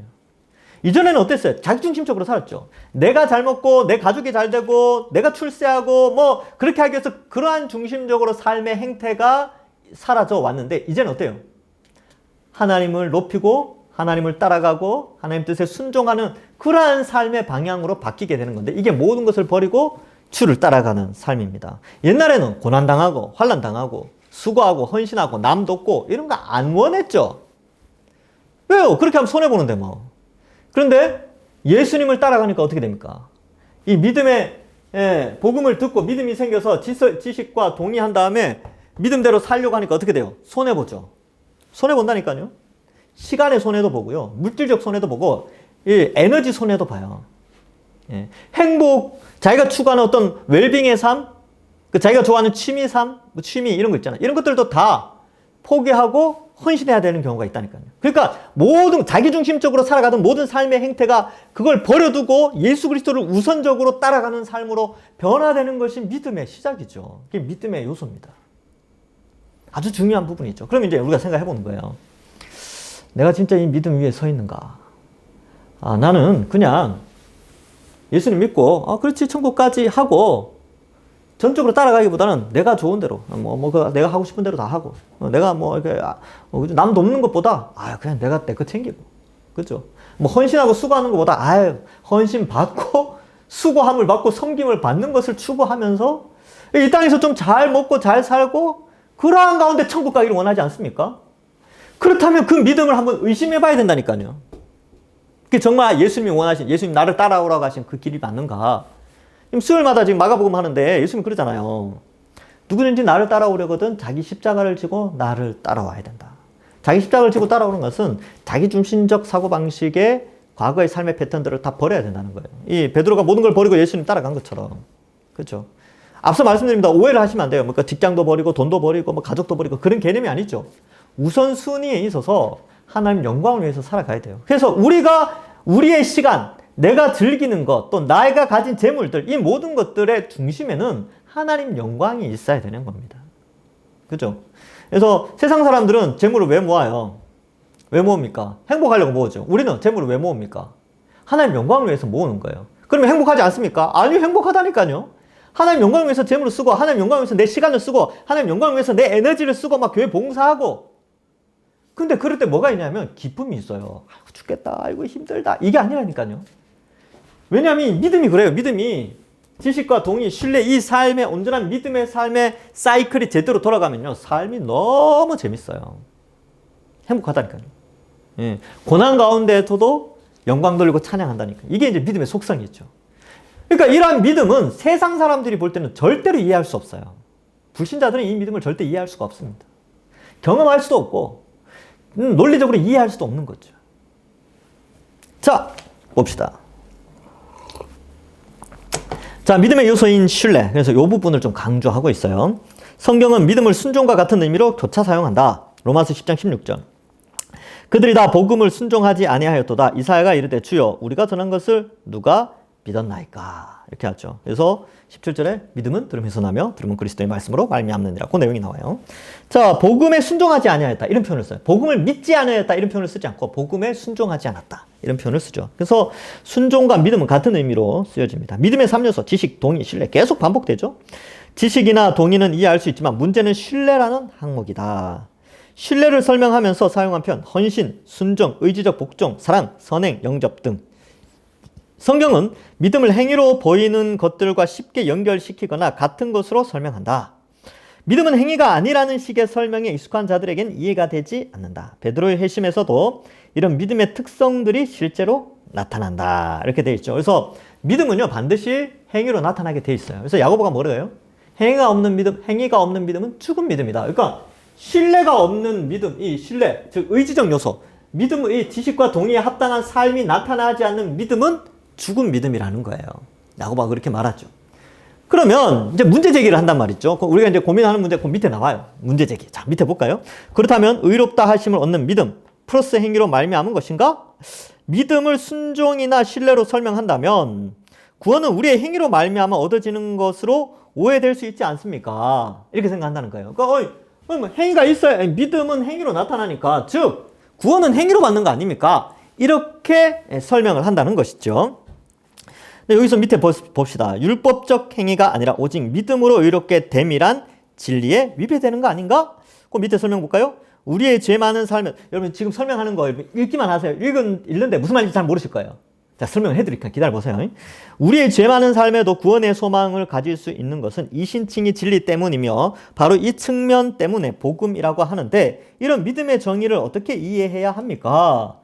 이전에는 어땠어요? 자기중심적으로 살았죠. 내가 잘 먹고 내 가족이 잘 되고 내가 출세하고 뭐 그렇게 하기 위해서 그러한 중심적으로 삶의 행태가 사라져 왔는데 이제는 어때요? 하나님을 높이고 하나님을 따라가고 하나님 뜻에 순종하는 그러한 삶의 방향으로 바뀌게 되는 건데 이게 모든 것을 버리고 주를 따라가는 삶입니다. 옛날에는 고난당하고 환난당하고 수고하고 헌신하고 남 돕고 이런 거 안 원했죠. 왜요? 그렇게 하면 손해보는데 뭐. 그런데 예수님을 따라가니까 어떻게 됩니까? 이 믿음의 복음을 듣고 믿음이 생겨서 지식과 동의한 다음에 믿음대로 살려고 하니까 어떻게 돼요? 손해보죠. 손해본다니까요. 시간의 손해도 보고요. 물질적 손해도 보고 이 에너지 손해도 봐요. 행복, 자기가 추구하는 어떤 웰빙의 삶, 자기가 좋아하는 취미 삶, 취미 이런 거 있잖아요. 이런 것들도 다 포기하고 헌신해야 되는 경우가 있다니까요. 그러니까 모든 자기중심적으로 살아가던 모든 삶의 행태가 그걸 버려두고 예수 그리스도를 우선적으로 따라가는 삶으로 변화되는 것이 믿음의 시작이죠. 그게 믿음의 요소입니다. 아주 중요한 부분이죠. 그럼 이제 우리가 생각해 보는 거예요. 내가 진짜 이 믿음 위에 서 있는가? 나는 그냥 예수님 믿고, 그렇지, 천국까지 하고, 전적으로 따라가기보다는 내가 좋은 대로, 내가 하고 싶은 대로 다 하고, 내가 이렇게, 남 돕는 것보다, 그냥 내가 내 거 챙기고, 그죠? 헌신하고 수고하는 것보다, 헌신 받고, 수고함을 받고, 섬김을 받는 것을 추구하면서, 이 땅에서 좀 잘 먹고 잘 살고, 그러한 가운데 천국 가기를 원하지 않습니까? 그렇다면 그 믿음을 한번 의심해 봐야 된다니까요. 그게 정말 예수님이 원하신, 예수님 나를 따라오라고 하신 그 길이 맞는가? 수요일마다 지금 마가복음 하는데 예수님 그러잖아요. 누구든지 나를 따라오려거든 자기 십자가를 지고 나를 따라와야 된다. 자기 십자가를 지고 따라오는 것은 자기 중심적 사고방식의 과거의 삶의 패턴들을 다 버려야 된다는 거예요. 이 베드로가 모든 걸 버리고 예수님 따라간 것처럼. 그렇죠? 앞서 말씀드립니다. 오해를 하시면 안 돼요. 그러니까 직장도 버리고 돈도 버리고 가족도 버리고 그런 개념이 아니죠. 우선순위에 있어서 하나님 영광을 위해서 살아가야 돼요. 그래서 우리의 시간, 내가 즐기는 것, 또 내가 가진 재물들, 이 모든 것들의 중심에는 하나님 영광이 있어야 되는 겁니다. 그죠? 그래서 세상 사람들은 재물을 왜 모아요? 왜 모읍니까? 행복하려고 모으죠. 우리는 재물을 왜 모읍니까? 하나님 영광을 위해서 모으는 거예요. 그러면 행복하지 않습니까? 아니요, 행복하다니까요. 하나님 영광을 위해서 재물을 쓰고, 하나님 영광을 위해서 내 시간을 쓰고, 하나님 영광을 위해서 내 에너지를 쓰고, 막 교회 봉사하고. 근데 그럴 때 뭐가 있냐면 기쁨이 있어요. 아이고 죽겠다. 아이고 힘들다. 이게 아니라니까요. 왜냐하면 믿음이 그래요. 믿음이 지식과 동의, 신뢰 이 삶의 온전한 믿음의 삶의 사이클이 제대로 돌아가면요. 삶이 너무 재밌어요. 행복하다니까요. 예. 고난 가운데에서도 영광 돌리고 찬양한다니까. 이게 이제 믿음의 속성이죠. 그러니까 이러한 믿음은 세상 사람들이 볼 때는 절대로 이해할 수 없어요. 불신자들은 이 믿음을 절대 이해할 수가 없습니다. 경험할 수도 없고 논리적으로 이해할 수도 없는 거죠. 자, 봅시다. 자, 믿음의 요소인 신뢰. 그래서 이 부분을 좀 강조하고 있어요. 성경은 믿음을 순종과 같은 의미로 교차 사용한다. 로마서 10장 16절. 그들이 다 복음을 순종하지 아니하였도다. 이사야가 이르되 주여 우리가 전한 것을 누가 믿었나이까. 이렇게 하죠. 그래서 17절에 믿음은 들음에서 나며 들음은 그리스도의 말씀으로 말미암느니라. 그 내용이 나와요. 자, 복음에 순종하지 아니하였다. 이런 표현을 써요. 복음을 믿지 아니하였다. 이런 표현을 쓰지 않고 복음에 순종하지 않았다. 이런 표현을 쓰죠. 그래서 순종과 믿음은 같은 의미로 쓰여집니다. 믿음의 3요소, 지식, 동의, 신뢰 계속 반복되죠. 지식이나 동의는 이해할 수 있지만 문제는 신뢰라는 항목이다. 신뢰를 설명하면서 사용한 표현, 헌신, 순종, 의지적 복종, 사랑, 선행, 영접 등. 성경은 믿음을 행위로 보이는 것들과 쉽게 연결시키거나 같은 것으로 설명한다. 믿음은 행위가 아니라는 식의 설명에 익숙한 자들에겐 이해가 되지 않는다. 베드로의 회심에서도 이런 믿음의 특성들이 실제로 나타난다. 이렇게 되어 있죠. 그래서 믿음은요, 반드시 행위로 나타나게 되어 있어요. 그래서 야고보가 뭐래요? 행위가 없는 믿음은 죽은 믿음이다. 그러니까 신뢰가 없는 믿음, 이 신뢰, 즉 의지적 요소, 믿음의 지식과 동의에 합당한 삶이 나타나지 않는 믿음은 죽은 믿음이라는 거예요. 야고보가 그렇게 말하죠. 그러면 이제 문제 제기를 한단 말이죠. 우리가 이제 고민하는 문제 그 밑에 나와요. 문제 제기. 자, 밑에 볼까요? 그렇다면 의롭다 하심을 얻는 믿음 플러스 행위로 말미암은 것인가? 믿음을 순종이나 신뢰로 설명한다면 구원은 우리의 행위로 말미암아 얻어지는 것으로 오해될 수 있지 않습니까? 이렇게 생각한다는 거예요. 그러니까 행위가 있어야 믿음은 행위로 나타나니까, 즉 구원은 행위로 받는 거 아닙니까? 이렇게 설명을 한다는 것이죠. 근데 여기서 밑에 봅시다. 율법적 행위가 아니라 오직 믿음으로 의롭게 됨이란 진리에 위배되는 거 아닌가? 그 밑에 설명 볼까요? 우리의 죄 많은 삶에, 여러분 지금 설명하는 거 읽기만 하세요. 읽는데 무슨 말인지 잘 모르실 거예요. 자, 설명을 해드릴게요. 기다려보세요. 우리의 죄 많은 삶에도 구원의 소망을 가질 수 있는 것은 이신칭이 진리 때문이며 바로 이 측면 때문에 복음이라고 하는데, 이런 믿음의 정의를 어떻게 이해해야 합니까?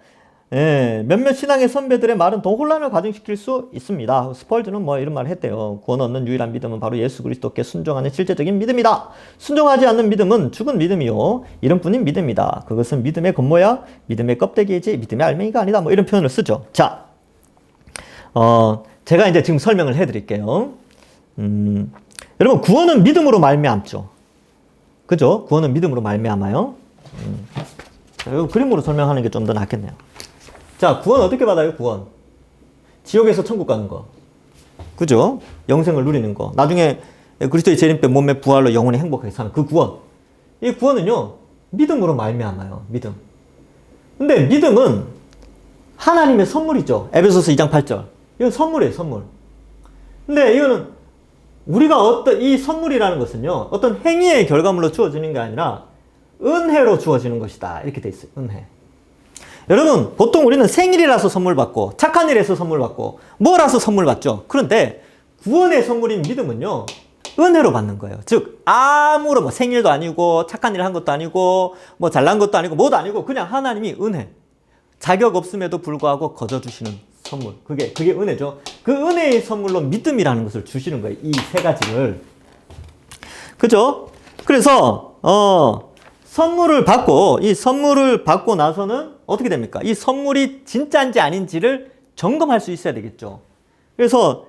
예, 몇몇 신앙의 선배들의 말은 더 혼란을 가중시킬 수 있습니다. 스펄전은 뭐 이런 말을 했대요. 구원 얻는 유일한 믿음은 바로 예수 그리스도께 순종하는 실제적인 믿음이다. 순종하지 않는 믿음은 죽은 믿음이요, 이름뿐인 믿음이다. 그것은 믿음의 겉모야 믿음의 껍데기이지 믿음의 알맹이가 아니다. 뭐 이런 표현을 쓰죠. 자, 제가 이제 지금 설명을 해드릴게요. 여러분, 구원은 믿음으로 말미암죠. 그죠? 구원은 믿음으로 말미암아요. 그림으로 설명하는 게 좀 더 낫겠네요. 자, 구원 어떻게 받아요? 구원. 지옥에서 천국 가는 거. 그죠? 영생을 누리는 거. 나중에 그리스도의 재림때 몸의 부활로 영원히 행복하게 사는 그 구원. 이 구원은요, 믿음으로 말미암아요. 믿음. 근데 믿음은 하나님의 선물이죠. 에베소서 2장 8절. 이건 선물이에요, 선물. 근데 이거는 우리가 이 선물이라는 것은요, 어떤 행위의 결과물로 주어지는 게 아니라 은혜로 주어지는 것이다. 이렇게 돼 있어요. 은혜. 여러분, 보통 우리는 생일이라서 선물 받고, 착한 일에서 선물 받고, 뭐라서 선물 받죠. 그런데 구원의 선물인 믿음은요, 은혜로 받는 거예요. 즉, 아무런 생일도 아니고, 착한 일 한 것도 아니고, 뭐 잘난 것도 아니고, 뭐도 아니고, 그냥 하나님이 은혜. 자격 없음에도 불구하고 거저주시는 선물. 그게 은혜죠. 그 은혜의 선물로 믿음이라는 것을 주시는 거예요. 이 세 가지를. 그죠? 그래서, 이 선물을 받고 나서는 어떻게 됩니까? 이 선물이 진짜인지 아닌지를 점검할 수 있어야 되겠죠. 그래서,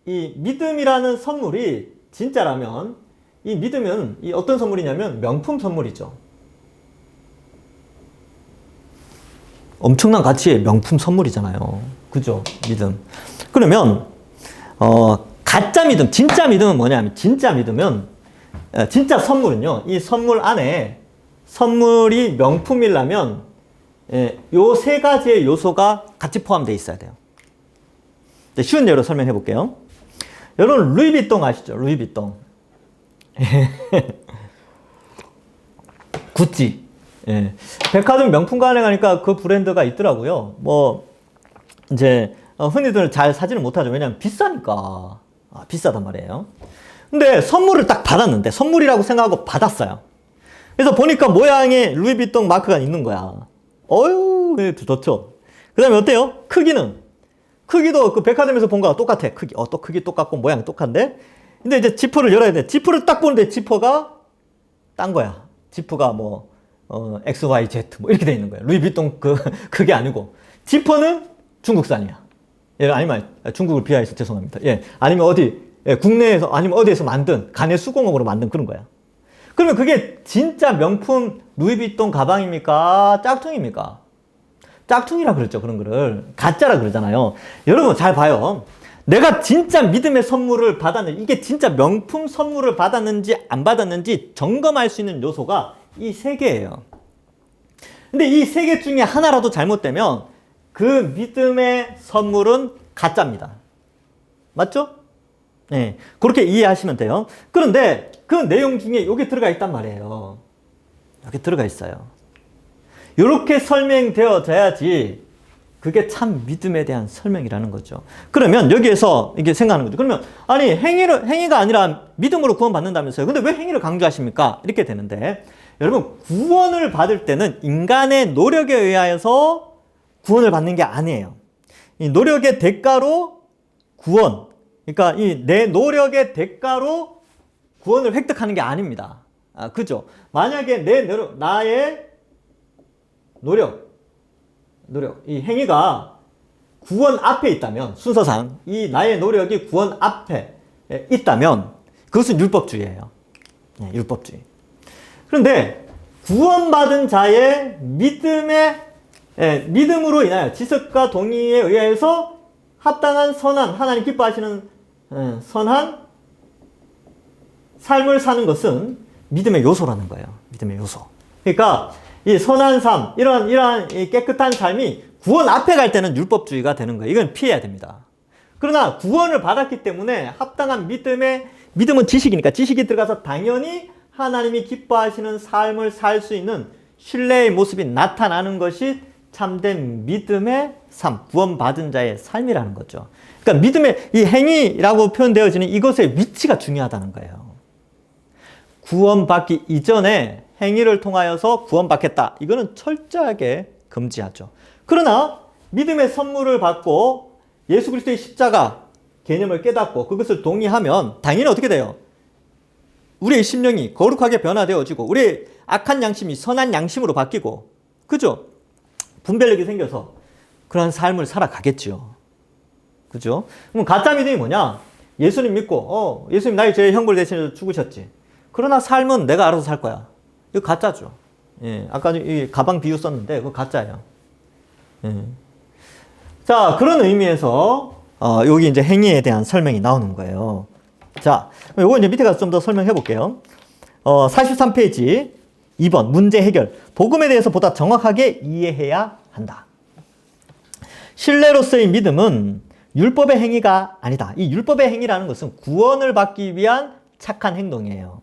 이 믿음이라는 선물이 진짜라면, 이 믿음은 어떤 선물이냐면 명품 선물이죠. 엄청난 가치의 명품 선물이잖아요. 그죠? 믿음. 그러면, 가짜 믿음, 진짜 믿음은 뭐냐면, 진짜 선물은요, 이 선물 안에 선물이 명품이라면, 요 세 가지의 요소가 같이 포함되어 있어야 돼요. 쉬운 예로 설명해 볼게요. 여러분, 루이비통 아시죠? 루이비통. 구찌. 예. 백화점 명품관에 가니까 그 브랜드가 있더라고요. 이제, 흔히들 잘 사지는 못하죠. 왜냐면 비싸니까. 비싸단 말이에요. 근데 선물을 딱 받았는데, 선물이라고 생각하고 받았어요. 그래서 보니까 모양에 루이비통 마크가 있는 거야. 어휴, 좋죠. 그 다음에 어때요? 크기도 그 백화점에서 본 거랑 똑같아. 또 크기 똑같고 모양 똑같은데. 근데 이제 지퍼를 열어야 돼. 지퍼를 딱 보는데 지퍼가 딴 거야. 지퍼가 XYZ 이렇게 돼 있는 거야. 루이비통 그게 아니고. 지퍼는 중국산이야. 예, 아니면 중국을 비하해서 죄송합니다. 예, 아니면 어디 예, 국내에서 아니면 어디에서 만든 간의 수공업으로 만든 그런 거야. 그러면 그게 진짜 명품 루이비통 가방입니까? 짝퉁입니까? 짝퉁이라 그랬죠. 그런 거를 가짜라 그러잖아요. 여러분 잘 봐요. 내가 진짜 믿음의 선물을 받았는지, 이게 진짜 명품 선물을 받았는지 안 받았는지 점검할 수 있는 요소가 이 세 개예요. 근데 이 세 개 중에 하나라도 잘못되면 그 믿음의 선물은 가짜입니다. 맞죠? 네, 그렇게 이해하시면 돼요. 그런데 그 내용 중에 여기 들어가 있단 말이에요. 여기 들어가 있어요. 이렇게 설명되어져야지 그게 참 믿음에 대한 설명이라는 거죠. 그러면 여기에서 이게 생각하는 거죠. 그러면 아니 행위가 아니라 믿음으로 구원받는다면서요. 근데 왜 행위를 강조하십니까? 이렇게 되는데 여러분 구원을 받을 때는 인간의 노력에 의하여서 구원을 받는 게 아니에요. 이 노력의 대가로 구원, 그러니까 이 내 노력의 대가로 구원을 획득하는 게 아닙니다. 그죠? 만약에 나의 노력, 이 행위가 구원 앞에 있다면, 순서상 이 나의 노력이 구원 앞에 있다면 그것은 율법주의예요. 네, 율법주의. 그런데 구원받은 자의 믿음으로 인하여 지식과 동의에 의해서 합당한 선한, 하나님 기뻐하시는 선한 삶을 사는 것은 믿음의 요소라는 거예요. 믿음의 요소. 그러니까 이 선한 삶, 이러한 깨끗한 삶이 구원 앞에 갈 때는 율법주의가 되는 거예요. 이건 피해야 됩니다. 그러나 구원을 받았기 때문에 합당한 믿음은 지식이니까 지식이 들어가서 당연히 하나님이 기뻐하시는 삶을 살 수 있는 신뢰의 모습이 나타나는 것이 참된 믿음의 삶, 구원받은 자의 삶이라는 거죠. 그러니까 믿음의 이 행위라고 표현되어지는 이것의 위치가 중요하다는 거예요. 구원받기 이전에 행위를 통하여서 구원받겠다. 이거는 철저하게 금지하죠. 그러나 믿음의 선물을 받고 예수 그리스도의 십자가 개념을 깨닫고 그것을 동의하면 당연히 어떻게 돼요? 우리의 심령이 거룩하게 변화되어지고 우리의 악한 양심이 선한 양심으로 바뀌고, 그죠? 분별력이 생겨서 그런 삶을 살아가겠죠. 그죠? 그럼 가짜 믿음이 뭐냐? 예수님 믿고 예수님 나의 죄의 형벌 대신에 죽으셨지. 그러나 삶은 내가 알아서 살 거야. 이거 가짜죠. 예, 아까 이 가방 비유 썼는데 그거 가짜예요. 예. 자, 그런 의미에서 여기 이제 행위에 대한 설명이 나오는 거예요. 자, 요거 이제 밑에 가서 좀 더 설명해 볼게요. 43페이지 2번 문제 해결. 복음에 대해서 보다 정확하게 이해해야 한다. 신뢰로서의 믿음은 율법의 행위가 아니다. 이 율법의 행위라는 것은 구원을 받기 위한 착한 행동이에요.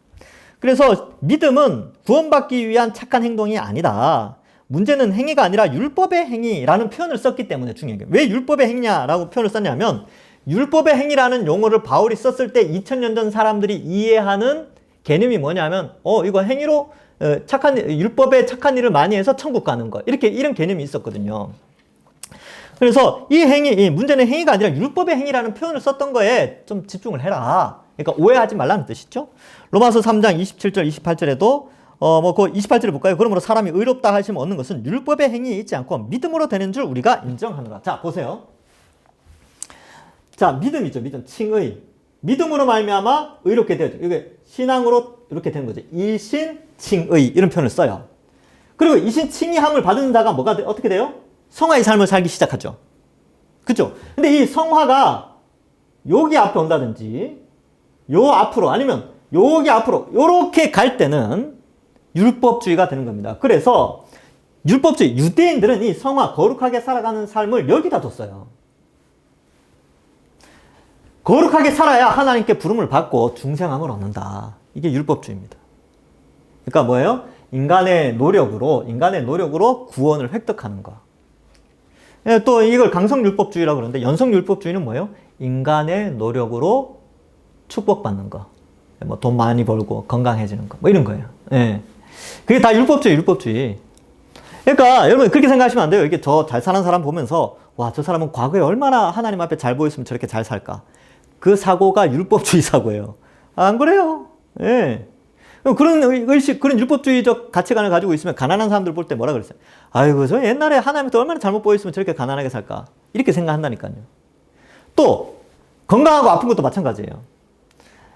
그래서 믿음은 구원받기 위한 착한 행동이 아니다. 문제는 행위가 아니라 율법의 행위라는 표현을 썼기 때문에 중요해요. 왜 율법의 행위냐라고 표현을 썼냐면 율법의 행위라는 용어를 바울이 썼을 때 2000년 전 사람들이 이해하는 개념이 뭐냐면 이거 행위로 율법의 착한 일을 많이 해서 천국 가는 거. 이런 개념이 있었거든요. 그래서 이 문제는 행위가 아니라 율법의 행위라는 표현을 썼던 거에 좀 집중을 해라. 그러니까 오해하지 말라는 뜻이죠. 로마서 3장 27절, 28절에도 그 28절을 볼까요? 그러므로 사람이 의롭다 하시면 얻는 것은 율법의 행위에 있지 않고 믿음으로 되는 줄 우리가 인정하노라. 자, 보세요. 자, 믿음이죠. 믿음. 칭의. 믿음으로 말미암아 의롭게 되어져. 이게 신앙으로 이렇게 되는 거죠. 일신칭의 이런 표현을 써요. 그리고 일신칭의함을 받은 자가 어떻게 돼요? 성화의 삶을 살기 시작하죠. 그죠? 근데 이 성화가 여기 앞에 온다든지 요 앞으로 아니면 여기 앞으로 요렇게 갈 때는 율법주의가 되는 겁니다. 그래서 율법주의, 유대인들은 이 성화, 거룩하게 살아가는 삶을 여기다 뒀어요. 거룩하게 살아야 하나님께 부름을 받고 중생함을 얻는다. 이게 율법주의입니다. 그러니까 뭐예요? 인간의 노력으로 구원을 획득하는 거. 또 이걸 강성율법주의라고 그러는데 연성율법주의는 뭐예요? 인간의 노력으로 축복받는 거. 뭐 돈 많이 벌고 건강해지는 거. 뭐 이런 거예요. 예. 그게 다 율법주의. 그러니까 여러분 그렇게 생각하시면 안 돼요. 이게 저 잘 사는 사람 보면서 와, 저 사람은 과거에 얼마나 하나님 앞에 잘 보였으면 저렇게 잘 살까. 그 사고가 율법주의 사고예요. 안 그래요? 예. 그런 의식, 그런 율법주의적 가치관을 가지고 있으면 가난한 사람들 볼 때 뭐라 그랬어요? 아이고, 저 옛날에 하나님한테 얼마나 잘못 보였으면 저렇게 가난하게 살까? 이렇게 생각한다니까요. 또 건강하고 아픈 것도 마찬가지예요.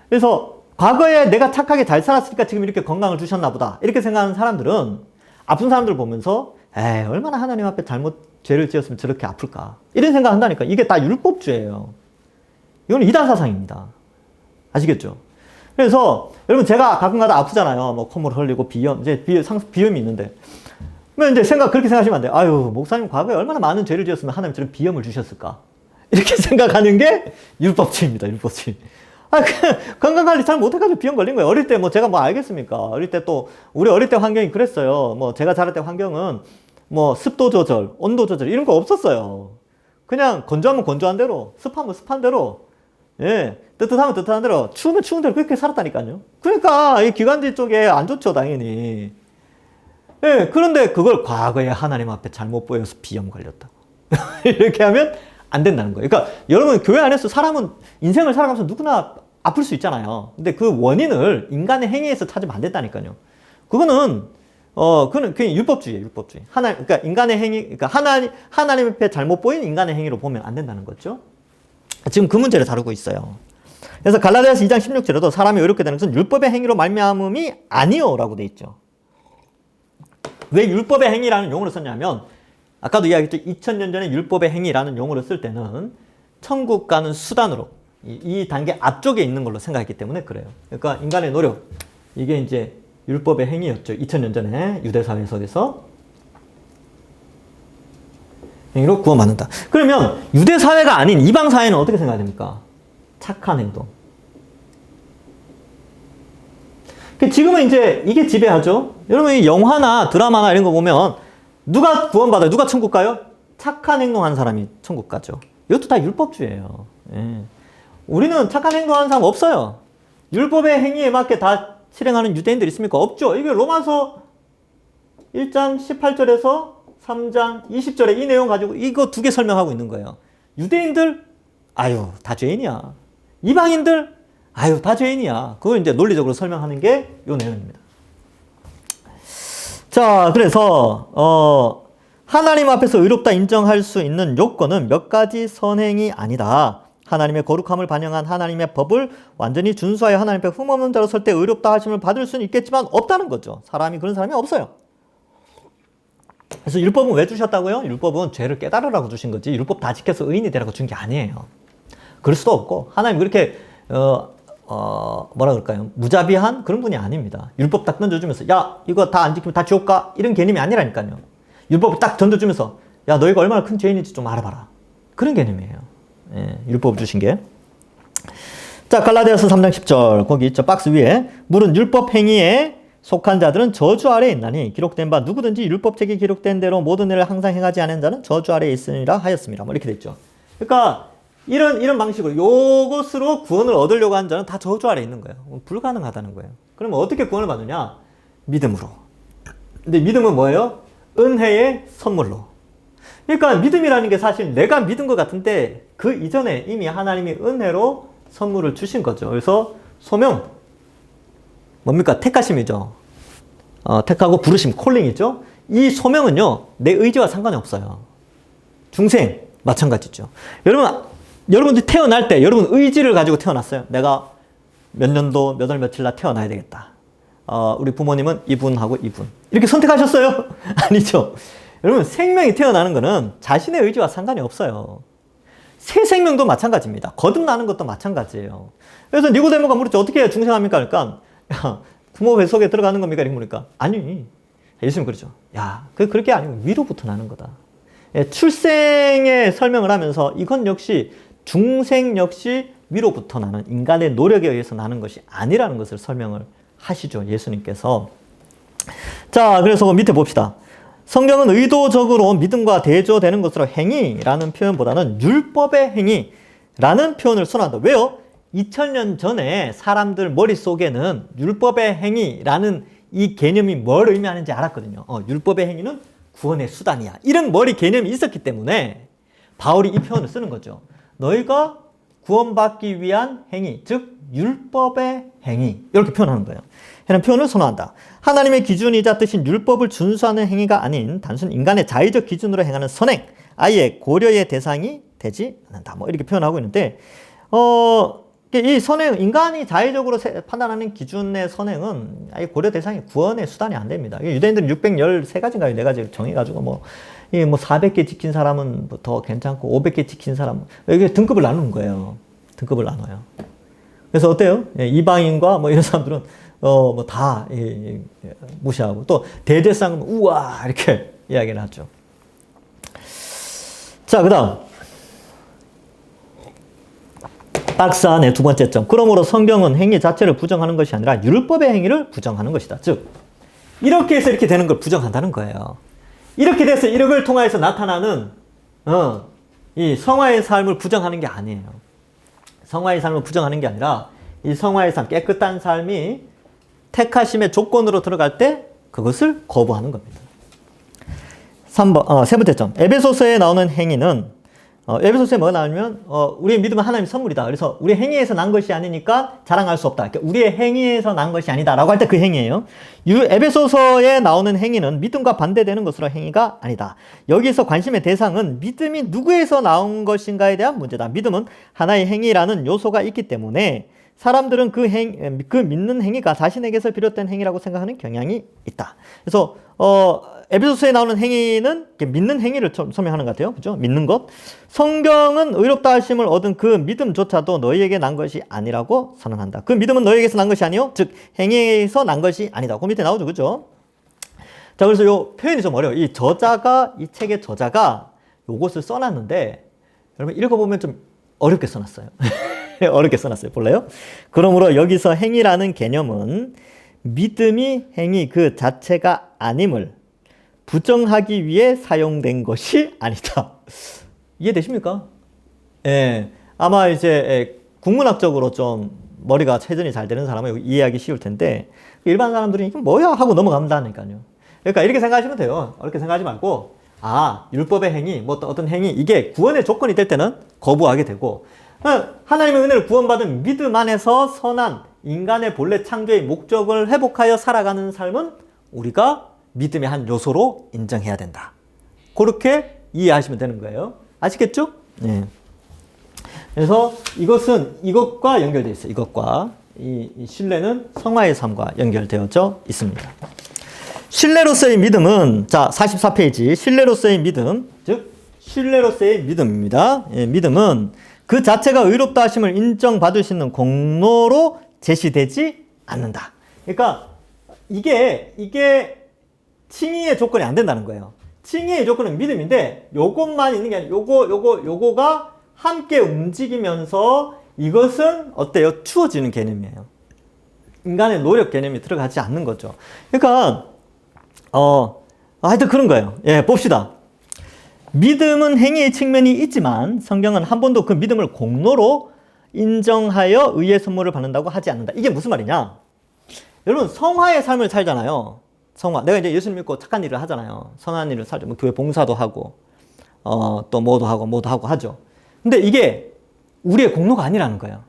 그래서 과거에 내가 착하게 잘 살았으니까 지금 이렇게 건강을 주셨나 보다 이렇게 생각하는 사람들은 아픈 사람들 보면서 에이 얼마나 하나님 앞에 죄를 지었으면 저렇게 아플까 이런 생각 한다니까. 이게 다 율법주의예요. 이건 이단 사상입니다. 아시겠죠? 그래서 여러분 제가 가끔가다 아프잖아요. 뭐 콧물 흘리고 비염, 이제 비염이 있는데 그러면 이제 그렇게 생각하시면 안 돼요. 아유 목사님 과거에 얼마나 많은 죄를 지었으면 하나님 저런 비염을 주셨을까 이렇게 생각하는 게 율법주의입니다. 율법주의. 건강관리 잘 못해가지고 비염 걸린 거예요. 어릴 때 뭐 제가 뭐 알겠습니까? 어릴 때 또 우리 어릴 때 환경이 그랬어요. 뭐 제가 자랄 때 환경은 뭐 습도 조절, 온도 조절 이런 거 없었어요. 그냥 건조하면 건조한 대로, 습하면 습한 대로, 예, 뜨뜻하면 뜨뜻한 대로, 추우면 추운 대로 그렇게 살았다니까요. 그러니까 이 기관지 쪽에 안 좋죠, 당연히. 예, 그런데 그걸 과거에 하나님 앞에 잘못 보여서 비염 걸렸다. 이렇게 하면 안 된다는 거예요. 그러니까 여러분 교회 안에서 사람은 인생을 살아가면서 누구나 아플 수 있잖아요. 근데 그 원인을 인간의 행위에서 찾으면 안 된다니까요. 그거는 그냥 율법주의예요, 율법주의. 그러니까 인간의 행위, 그러니까 하나님 앞에 잘못 보인 인간의 행위로 보면 안 된다는 거죠. 지금 그 문제를 다루고 있어요. 그래서 갈라디아서 2장 16절에도 사람이 의롭게 되는 것은 율법의 행위로 말미암음이 아니요라고 돼 있죠. 왜 율법의 행위라는 용어를 썼냐면 아까도 이야기했죠. 2000년 전에 율법의 행위라는 용어를 쓸 때는 천국 가는 수단으로 이 단계 앞쪽에 있는 걸로 생각했기 때문에 그래요. 그러니까 인간의 노력, 이게 이제 율법의 행위였죠. 2000년 전에 유대사회 속에서 행위로 구원받는다. 그러면 유대사회가 아닌 이방사회는 어떻게 생각됩니까? 착한 행동. 지금은 이제 이게 지배하죠. 여러분 이 영화나 드라마나 이런 거 보면 누가 구원받아요? 누가 천국 가요? 착한 행동한 사람이 천국 가죠. 이것도 다 율법주의예요. 예. 우리는 착한 행동하는 사람 없어요. 율법의 행위에 맞게 다 실행하는 유대인들 있습니까? 없죠. 이게 로마서 1장 18절에서 3장 20절에 이 내용 가지고 이거 두 개 설명하고 있는 거예요. 유대인들, 아유, 다 죄인이야. 이방인들, 아유, 다 죄인이야. 그걸 이제 논리적으로 설명하는 게 이 내용입니다. 자, 그래서, 하나님 앞에서 의롭다 인정할 수 있는 요건은 몇 가지 선행이 아니다. 하나님의 거룩함을 반영한 하나님의 법을 완전히 준수하여 하나님 앞에 흠없는 자로 설 때 의롭다 하심을 받을 수는 있겠지만 없다는 거죠. 그런 사람이 없어요. 그래서 율법은 왜 주셨다고요? 율법은 죄를 깨달으라고 주신 거지 율법 다 지켜서 의인이 되라고 준 게 아니에요. 그럴 수도 없고 하나님 그렇게 뭐라 그럴까요? 무자비한 그런 분이 아닙니다. 율법 딱 던져주면서 야 이거 다 안 지키면 다 지옥 가 이런 개념이 아니라니까요. 율법을 딱 던져주면서 야 너희가 얼마나 큰 죄인인지 좀 알아봐라. 그런 개념이에요. 예, 율법을 주신 게. 자, 갈라디아서 3장 10절 거기 있죠. 박스 위에 물은 율법 행위에 속한 자들은 저주 아래에 있나니 기록된 바 누구든지 율법책에 기록된 대로 모든 일을 항상 행하지 않은 자는 저주 아래에 있으리라 하였습니다. 뭐 이렇게 돼 있죠. 그러니까 이런 방식으로 요것으로 구원을 얻으려고 하는 자는 다 저주 아래에 있는 거예요. 불가능하다는 거예요. 그러면 어떻게 구원을 받느냐? 믿음으로. 근데 믿음은 뭐예요? 은혜의 선물로. 그러니까 믿음이라는 게 사실 내가 믿은 것 같은데 그 이전에 이미 하나님이 은혜로 선물을 주신 거죠. 그래서 소명 뭡니까? 택하심이죠. 택하고 부르심, 콜링이죠. 이 소명은요 내 의지와 상관이 없어요. 중생 마찬가지죠. 여러분들이 태어날 때 여러분 의지를 가지고 태어났어요. 내가 몇 년도 몇 월 며칠 날 태어나야 되겠다. 우리 부모님은 이분하고 이분 이렇게 선택하셨어요? 아니죠. 여러분 생명이 태어나는 거는 자신의 의지와 상관이 없어요. 새 생명도 마찬가지입니다. 거듭나는 것도 마찬가지예요. 그래서 니고데모가 물었죠. 어떻게 해야 중생합니까? 그러니까 야, 부모 뱃속에 들어가는 겁니까? 이렇게 물으니까 아니 예수님 그러죠. 야 그렇게 아니고 위로부터 나는 거다. 예, 출생의 설명을 하면서 이건 역시 중생 역시 위로부터 나는 인간의 노력에 의해서 나는 것이 아니라는 것을 설명을 하시죠. 예수님께서. 자 그래서 밑에 봅시다. 성경은 의도적으로 믿음과 대조되는 것으로 행위라는 표현보다는 율법의 행위라는 표현을 선호한다. 왜요? 2000년 전에 사람들 머릿속에는 율법의 행위라는 이 개념이 뭘 의미하는지 알았거든요. 율법의 행위는 구원의 수단이야. 이런 머리 개념이 있었기 때문에 바울이 이 표현을 쓰는 거죠. 너희가 구원받기 위한 행위, 즉 율법의 행위 이렇게 표현하는 거예요. 이런 표현을 선호한다. 하나님의 기준이자 뜻인 율법을 준수하는 행위가 아닌 단순 인간의 자의적 기준으로 행하는 선행, 아예 고려의 대상이 되지 않는다. 뭐 이렇게 표현하고 있는데, 이 선행, 인간이 자의적으로 판단하는 기준의 선행은 아예 고려 대상이 구원의 수단이 안 됩니다. 유대인들은 613가지인가요? 4가지 정해가지고 뭐 400개 지킨 사람은 더 괜찮고 500개 지킨 사람은 이게 등급을 나누는 거예요. 등급을 나눠요. 그래서 어때요? 이방인과 뭐 이런 사람들은 뭐 다 무시하고 또 대제사장은 우와 이렇게 이야기를 하죠. 자, 그다음 박스 안에 두 번째 점. 그러므로 성경은 행위 자체를 부정하는 것이 아니라 율법의 행위를 부정하는 것이다. 즉 이렇게 해서 이렇게 되는 걸 부정한다는 거예요. 이렇게 돼서 이력을 통하여서 나타나는 이 성화의 삶을 부정하는 게 아니에요. 성화의 삶을 부정하는 게 아니라 이 성화의 삶, 깨끗한 삶이 택하심의 조건으로 들어갈 때 그것을 거부하는 겁니다. 3번, 세 번째 점. 에베소서에 나오는 행위는 에베소서에 뭐가 나오냐면 우리의 믿음은 하나님의 선물이다. 그래서 우리의 행위에서 난 것이 아니니까 자랑할 수 없다. 그러니까 우리의 행위에서 난 것이 아니다 라고 할 때 그 행위예요. 에베소서에 나오는 행위는 믿음과 반대되는 것으로 행위가 아니다. 여기서 관심의 대상은 믿음이 누구에서 나온 것인가에 대한 문제다. 믿음은 하나의 행위라는 요소가 있기 때문에 사람들은 그 믿는 행위가 자신에게서 비롯된 행위라고 생각하는 경향이 있다. 그래서 에베소서에 나오는 행위는 믿는 행위를 설명하는 것 같아요. 그죠? 믿는 것. 성경은 의롭다 하심을 얻은 그 믿음조차도 너희에게 난 것이 아니라고 선언한다. 그 믿음은 너희에게서 난 것이 아니요. 즉 행위에서 난 것이 아니다. 그 밑에 나오죠. 그죠? 자, 그래서 요 표현이 좀 어려워요. 이 책의 저자가 요것을 써놨는데 여러분 읽어보면 좀 어렵게 써놨어요. 어렵게 써놨어요. 볼래요? 그러므로 여기서 행위라는 개념은 믿음이 행위 그 자체가 아님을 부정하기 위해 사용된 것이 아니다. 이해되십니까? 예. 아마 이제 국문학적으로 좀 머리가 회전이 잘 되는 사람은 이해하기 쉬울 텐데 일반 사람들이 이게 뭐야 하고 넘어간다니까요. 그러니까 이렇게 생각하시면 돼요. 어렵게 생각하지 말고 율법의 행위, 뭐 어떤 행위 이게 구원의 조건이 될 때는 거부하게 되고 하나님의 은혜를 구원받은 믿음 안에서 선한 인간의 본래 창조의 목적을 회복하여 살아가는 삶은 우리가 믿음의 한 요소로 인정해야 된다. 그렇게 이해하시면 되는 거예요. 아시겠죠? 네. 그래서 이것과 연결되어 있어요. 이것과 이 신뢰는 성화의 삶과 연결되어져 있습니다. 신뢰로서의 믿음은 자 44페이지 신뢰로서의 믿음 즉 신뢰로서의 믿음입니다. 믿음은 그 자체가 의롭다 하심을 인정받을 수 있는 공로로 제시되지 않는다. 그러니까 이게 칭의의 조건이 안 된다는 거예요. 칭의의 조건은 믿음인데 요것만 있는 게 아니라 요거가 함께 움직이면서 이것은 어때요? 추워지는 개념이에요. 인간의 노력 개념이 들어가지 않는 거죠. 그러니까 하여튼 그런 거예요. 예, 봅시다. 믿음은 행위의 측면이 있지만 성경은 한 번도 그 믿음을 공로로 인정하여 의의 선물을 받는다고 하지 않는다. 이게 무슨 말이냐? 여러분 성화의 삶을 살잖아요. 성화. 내가 이제 예수님 믿고 착한 일을 하잖아요. 선한 일을 살죠. 뭐 교회 봉사도 하고 또 뭐도 하고 하죠. 근데 이게 우리의 공로가 아니라는 거예요.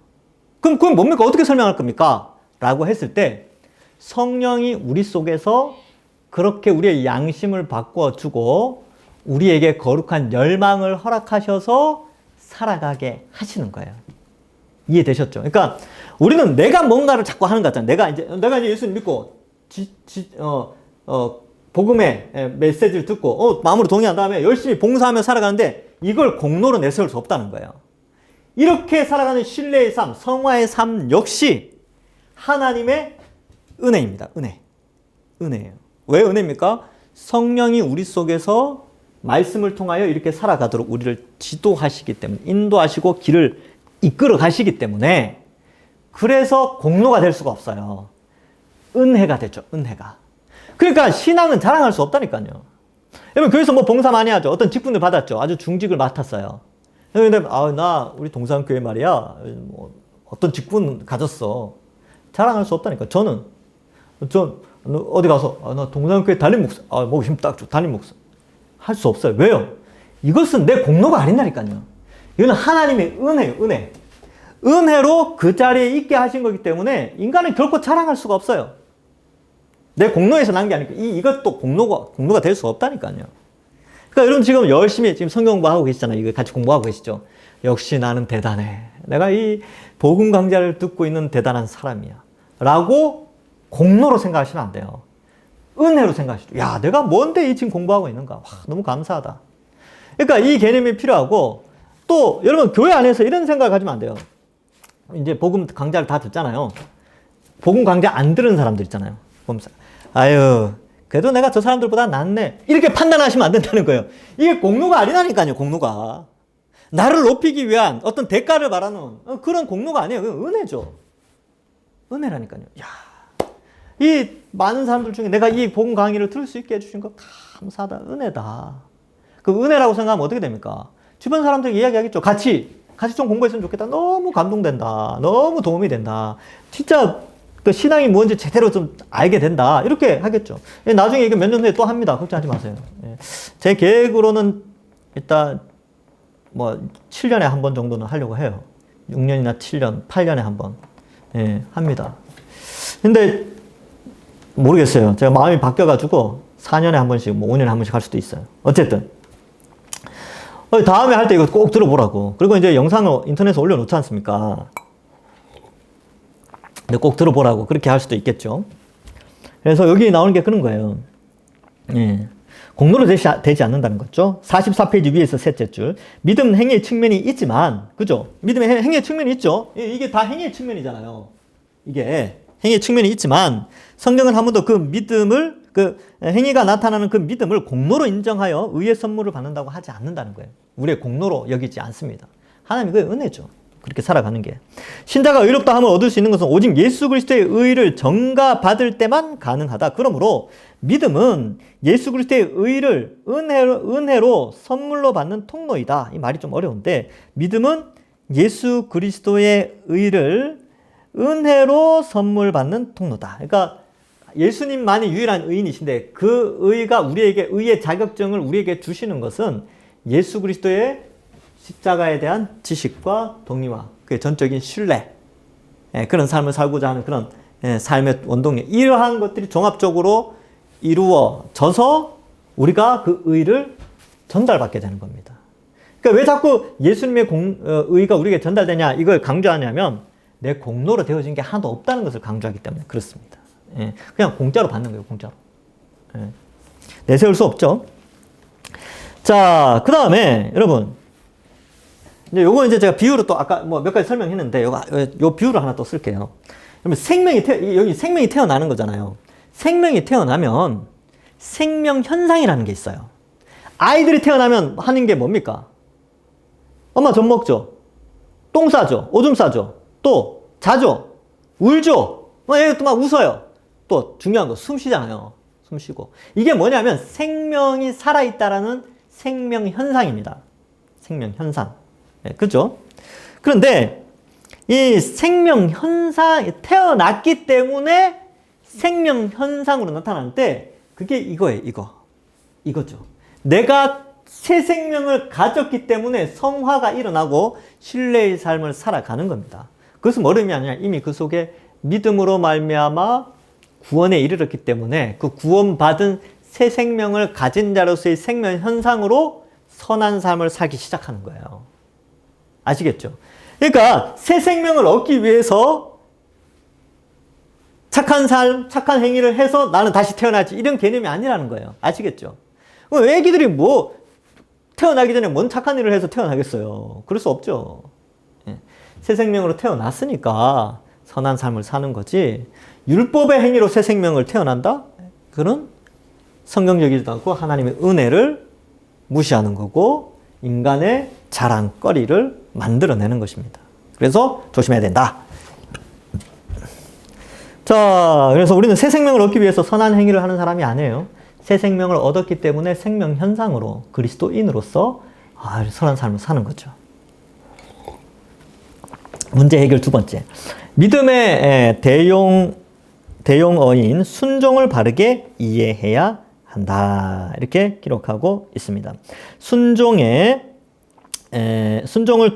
그럼 그건 뭡니까? 어떻게 설명할 겁니까? 라고 했을 때 성령이 우리 속에서 그렇게 우리의 양심을 바꿔주고 우리에게 거룩한 열망을 허락하셔서 살아가게 하시는 거예요. 이해되셨죠? 그러니까 우리는 내가 뭔가를 자꾸 하는 것 같잖아요. 내가 이제 예수님 믿고 복음의 메시지를 듣고 마음으로 동의한 다음에 열심히 봉사하며 살아가는데 이걸 공로로 내세울 수 없다는 거예요. 이렇게 살아가는 신뢰의 삶, 성화의 삶 역시 하나님의 은혜입니다. 은혜예요. 왜 은혜입니까? 성령이 우리 속에서 말씀을 통하여 이렇게 살아가도록 우리를 지도하시기 때문에 인도하시고 길을 이끌어 가시기 때문에 그래서 공로가 될 수가 없어요. 은혜가 되죠. 은혜가. 그러니까 신앙은 자랑할 수 없다니까요. 여러분 교회에서 뭐 봉사 많이 하죠. 어떤 직분을 받았죠. 아주 중직을 맡았어요. 근데 우리 동산교회 말이야 뭐 어떤 직분 가졌어. 자랑할 수 없다니까. 전 어디 가서 나 동산교회 담임 목사. 뭐 힘 딱 줘. 담임 목사. 할 수 없어요. 왜요? 이것은 내 공로가 아닌다니까요. 이거는 하나님의 은혜예요. 은혜로 그 자리에 있게 하신 거기 때문에 인간은 결코 자랑할 수가 없어요. 내 공로에서 난 게 아니고 이것도 공로가 될 수 없다니까요. 그러니까 여러분 지금 열심히 지금 성경 공부하고 계시잖아요. 이거 같이 공부하고 계시죠. 역시 나는 대단해. 내가 이 복음 강좌를 듣고 있는 대단한 사람이야. 라고 공로로 생각하시면 안 돼요. 은혜로 생각하시죠. 야, 내가 뭔데 이 지금 공부하고 있는가. 와, 너무 감사하다. 그러니까 이 개념이 필요하고 또 여러분 교회 안에서 이런 생각을 가지면 안 돼요. 이제 복음 강좌를 다 듣잖아요. 복음 강좌 안 들은 사람들 있잖아요. 아유, 그래도 내가 저 사람들보다 낫네. 이렇게 판단하시면 안 된다는 거예요. 이게 공로가 아니라니까요, 공로가. 나를 높이기 위한 어떤 대가를 말하는 그런 공로가 아니에요. 그건 은혜죠. 은혜라니까요. 야, 이 많은 사람들 중에 내가 이 복음 강의를 들을 수 있게 해주신 거 감사하다. 은혜다. 그 은혜라고 생각하면 어떻게 됩니까? 주변 사람들이 이야기하겠죠. 같이 좀 공부했으면 좋겠다. 너무 감동된다. 너무 도움이 된다. 진짜 그 신앙이 뭔지 제대로 좀 알게 된다. 이렇게 하겠죠. 나중에 이게 몇 년 후에 또 합니다. 걱정하지 마세요. 제 계획으로는 일단 뭐 7년에 한 번 정도는 하려고 해요. 6년이나 7년, 8년에 한 번. 합니다. 근데 모르겠어요. 제가 마음이 바뀌어가지고 4년에 한 번씩, 뭐 5년에 한 번씩 할 수도 있어요. 어쨌든. 다음에 할 때 이거 꼭 들어보라고. 그리고 이제 영상을 인터넷에 올려놓지 않습니까? 근데 꼭 들어보라고. 그렇게 할 수도 있겠죠. 그래서 여기 나오는 게 그런 거예요. 공로로 되지 않는다는 거죠. 44페이지 위에서 셋째 줄. 믿음은 행위의 측면이 있지만, 그죠? 믿음의 행위의 측면이 있죠? 이게 다 행위의 측면이잖아요. 이게 행위의 측면이 있지만, 성경은 한 번도 그 믿음을, 그 행위가 나타나는 그 믿음을 공로로 인정하여 의의 선물을 받는다고 하지 않는다는 거예요. 우리의 공로로 여기지 않습니다. 하나님의 그 은혜죠. 그렇게 살아가는 게. 신자가 의롭다 함을 얻을 수 있는 것은 오직 예수 그리스도의 의를 전가받을 때만 가능하다. 그러므로 믿음은 예수 그리스도의 의를 은혜로 선물로 받는 통로이다. 이 말이 좀 어려운데, 믿음은 예수 그리스도의 의를 은혜로 선물 받는 통로다. 그러니까 예수님만이 유일한 의인이신데 그 의가 우리에게 의의 자격증을 우리에게 주시는 것은 예수 그리스도의 십자가에 대한 지식과 동의와 그의 전적인 신뢰, 그런 삶을 살고자 하는 그런 삶의 원동력, 이러한 것들이 종합적으로 이루어져서 우리가 그 의를 전달받게 되는 겁니다. 그러니까 왜 자꾸 예수님의 의가 우리에게 전달되냐 이걸 강조하냐면 내 공로로 되어진 게 하나도 없다는 것을 강조하기 때문에 그렇습니다. 그냥 공짜로 받는 거예요, 공짜로. 내세울 수 없죠. 자, 그 다음에 여러분, 이제 요거 이제 제가 비유로 또 아까 뭐 몇 가지 설명했는데 요 비유를 하나 또 쓸게요. 그러면 여기 생명이 태어나는 거잖아요. 생명이 태어나면 생명 현상이라는 게 있어요. 아이들이 태어나면 하는 게 뭡니까? 엄마 젖 먹죠. 똥 싸죠. 오줌 싸죠. 또 자죠. 울죠. 얘가 또 막 웃어요. 또 중요한 거 숨 쉬잖아요. 숨 쉬고. 이게 뭐냐면 생명이 살아있다라는 생명 현상입니다. 생명 현상. 그죠? 그런데 이 생명 현상, 태어났기 때문에 생명 현상으로 나타나는데 그게 이거예요, 이거죠. 내가 새 생명을 가졌기 때문에 성화가 일어나고 신뢰의 삶을 살아가는 겁니다. 그것은 뭐를 의미하느냐? 이미 그 속에 믿음으로 말미암아 구원에 이르렀기 때문에 그 구원받은 새 생명을 가진 자로서의 생명 현상으로 선한 삶을 살기 시작하는 거예요. 아시겠죠? 그러니까 새 생명을 얻기 위해서 착한 삶, 착한 행위를 해서 나는 다시 태어나지 이런 개념이 아니라는 거예요. 아시겠죠? 애기들이 뭐 태어나기 전에 뭔 착한 일을 해서 태어나겠어요. 그럴 수 없죠. 새 생명으로 태어났으니까 선한 삶을 사는 거지 율법의 행위로 새 생명을 태어난다? 그건 성경적이지도 않고 하나님의 은혜를 무시하는 거고 인간의 자랑거리를 만들어내는 것입니다. 그래서 조심해야 된다. 자, 그래서 우리는 새 생명을 얻기 위해서 선한 행위를 하는 사람이 아니에요. 새 생명을 얻었기 때문에 생명 현상으로 그리스도인으로서 선한 삶을 사는 거죠. 문제 해결 두 번째. 믿음의 대용어인 순종을 바르게 이해해야 한다. 이렇게 기록하고 있습니다. 순종을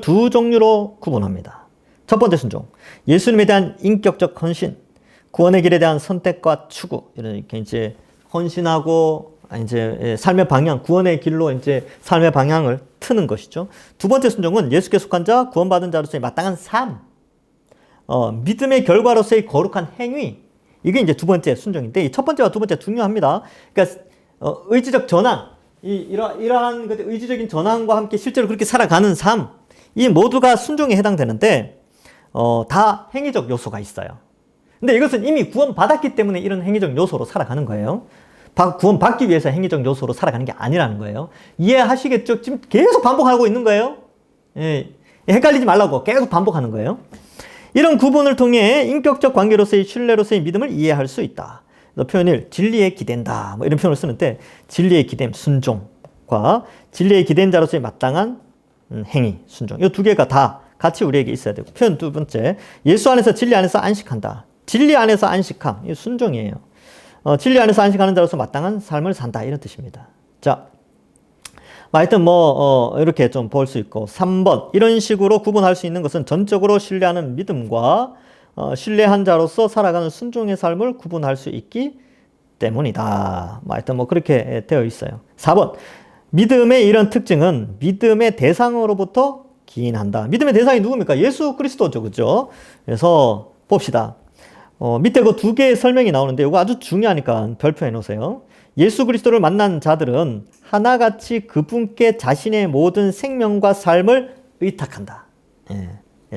두 종류로 구분합니다. 첫 번째 순종. 예수님에 대한 인격적 헌신, 구원의 길에 대한 선택과 추구. 이렇게 이제 헌신하고 이제 삶의 방향, 구원의 길로 이제 삶의 방향을 트는 것이죠. 두 번째 순종은 예수께 속한 자, 구원받은 자로서의 마땅한 삶, 믿음의 결과로서의 거룩한 행위. 이게 이제 두 번째 순종인데, 이 첫 번째와 두 번째 중요합니다. 그러니까 의지적 전환, 이러한 의지적인 전환과 함께 실제로 그렇게 살아가는 삶, 이 모두가 순종에 해당되는데, 다 행위적 요소가 있어요. 근데 이것은 이미 구원받았기 때문에 이런 행위적 요소로 살아가는 거예요. 구원받기 위해서 행위적 요소로 살아가는 게 아니라는 거예요. 이해하시겠죠? 지금 계속 반복하고 있는 거예요. 예, 헷갈리지 말라고 계속 반복하는 거예요. 이런 구분을 통해 인격적 관계로서의 신뢰로서의 믿음을 이해할 수 있다. 표현을 진리에 기댄다, 뭐 이런 표현을 쓰는데, 진리에 기댐, 순종과 진리에 기댄 자로서의 마땅한 행위, 순종. 이 두 개가 다 같이 우리에게 있어야 되고, 표현 두 번째, 예수 안에서 진리 안에서 안식한다. 진리 안에서 안식함, 이 순종이에요. 진리 안에서 안식하는 자로서 마땅한 삶을 산다, 이런 뜻입니다. 자, 하여튼 이렇게 좀 볼 수 있고, 3번, 이런 식으로 구분할 수 있는 것은 전적으로 신뢰하는 믿음과 신뢰한 자로서 살아가는 순종의 삶을 구분할 수 있기 때문이다. 하여튼 그렇게 되어 있어요. 4번, 믿음의 이런 특징은 믿음의 대상으로부터 기인한다. 믿음의 대상이 누굽니까? 예수 그리스도죠, 그죠? 그래서 봅시다. 밑에 그 두 개의 설명이 나오는데, 이거 아주 중요하니까 별표해 놓으세요. 예수 그리스도를 만난 자들은 하나같이 그분께 자신의 모든 생명과 삶을 의탁한다.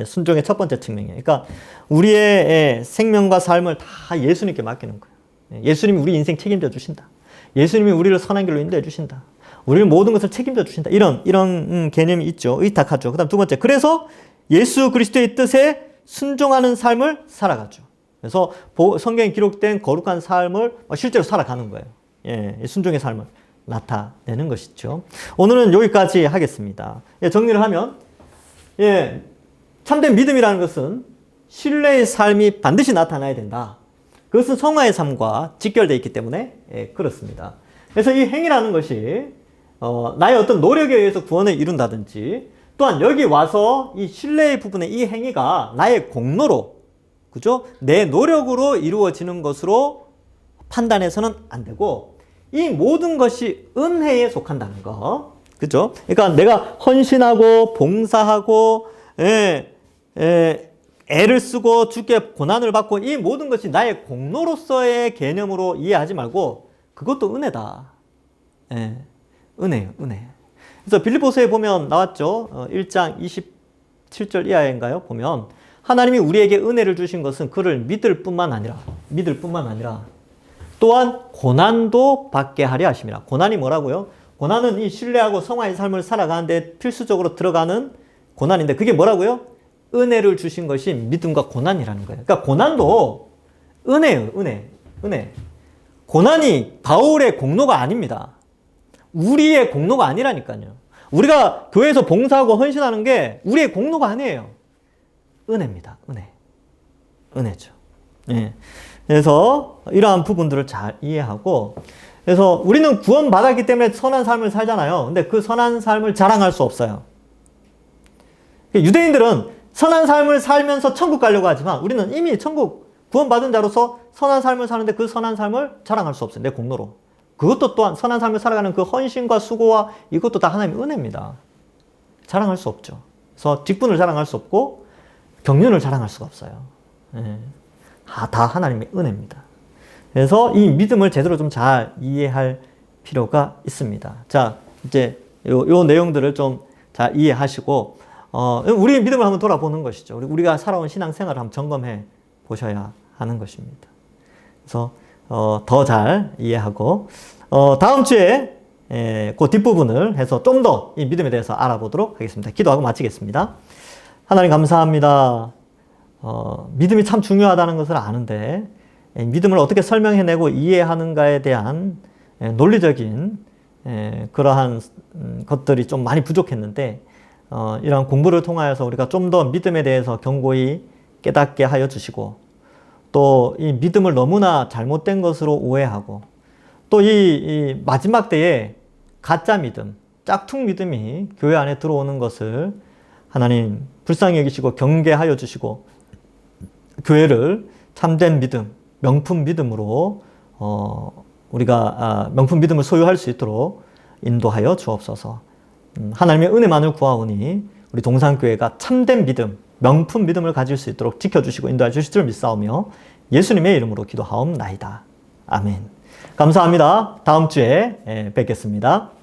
순종의 첫 번째 측면이에요. 그러니까 우리의 생명과 삶을 다 예수님께 맡기는 거예요. 예수님이 우리 인생 책임져 주신다. 예수님이 우리를 선한 길로 인도해 주신다. 우리를 모든 것을 책임져 주신다. 이런 개념이 있죠. 의탁하죠. 그 다음 두 번째, 그래서 예수 그리스도의 뜻에 순종하는 삶을 살아가죠. 그래서 성경에 기록된 거룩한 삶을 실제로 살아가는 거예요. 순종의 삶을 나타내는 것이죠. 오늘은 여기까지 하겠습니다. 정리를 하면, 참된 믿음이라는 것은 신뢰의 삶이 반드시 나타나야 된다. 그것은 성화의 삶과 직결되어 있기 때문에 그렇습니다. 그래서 이 행위라는 것이 나의 어떤 노력에 의해서 구원을 이룬다든지, 또한 여기 와서 이 신뢰의 부분에 이 행위가 나의 공로로, 그죠? 내 노력으로 이루어지는 것으로 판단해서는 안 되고, 이 모든 것이 은혜에 속한다는 거. 그죠? 그러니까 내가 헌신하고 봉사하고 애를 쓰고 주께 고난을 받고, 이 모든 것이 나의 공로로서의 개념으로 이해하지 말고, 그것도 은혜다. 은혜예요, 은혜. 그래서 빌립보서에 보면 나왔죠. 1장 27절 이하인가요? 보면 하나님이 우리에게 은혜를 주신 것은 그를 믿을 뿐만 아니라 또한 고난도 받게 하려 하심이라. 고난이 뭐라고요? 고난은 이 신뢰하고 성화의 삶을 살아가는데 필수적으로 들어가는 고난인데, 그게 뭐라고요? 은혜를 주신 것이 믿음과 고난이라는 거예요. 그러니까 고난도 은혜예요, 은혜. 고난이 바울의 공로가 아닙니다. 우리의 공로가 아니라니까요. 우리가 교회에서 봉사하고 헌신하는 게 우리의 공로가 아니에요. 은혜입니다. 은혜죠. 그래서 이러한 부분들을 잘 이해하고, 그래서 우리는 구원받았기 때문에 선한 삶을 살잖아요. 근데 그 선한 삶을 자랑할 수 없어요. 유대인들은 선한 삶을 살면서 천국 가려고 하지만, 우리는 이미 천국 구원받은 자로서 선한 삶을 사는데 그 선한 삶을 자랑할 수 없어요. 내 공로로. 그것도 또한 선한 삶을 살아가는 그 헌신과 수고와 이것도 다 하나님의 은혜입니다. 자랑할 수 없죠. 그래서 직분을 자랑할 수 없고 경륜을 자랑할 수가 없어요. 다 하나님의 은혜입니다. 그래서 이 믿음을 제대로 좀 잘 이해할 필요가 있습니다. 자, 이제 요 내용들을 좀 잘 이해하시고, 우리의 믿음을 한번 돌아보는 것이죠. 우리가 살아온 신앙생활을 한번 점검해 보셔야 하는 것입니다. 그래서 더 잘 이해하고, 다음 주에 그 뒷부분을 해서 좀 더 이 믿음에 대해서 알아보도록 하겠습니다. 기도하고 마치겠습니다. 하나님 감사합니다. 믿음이 참 중요하다는 것을 아는데, 믿음을 어떻게 설명해내고 이해하는가에 대한 논리적인 그러한 것들이 좀 많이 부족했는데, 이러한 공부를 통하여서 우리가 좀 더 믿음에 대해서 견고히 깨닫게 하여 주시고, 또 이 믿음을 너무나 잘못된 것으로 오해하고, 또 이 마지막 때에 가짜 믿음, 짝퉁 믿음이 교회 안에 들어오는 것을 하나님 불쌍히 여기시고 경계하여 주시고, 교회를 참된 믿음, 명품 믿음으로 우리가 명품 믿음을 소유할 수 있도록 인도하여 주옵소서. 하나님의 은혜만을 구하오니 우리 동산교회가 참된 믿음, 명품 믿음을 가질 수 있도록 지켜주시고 인도해 주실 줄 믿사오며 예수님의 이름으로 기도하옵나이다. 아멘. 감사합니다. 다음 주에 뵙겠습니다.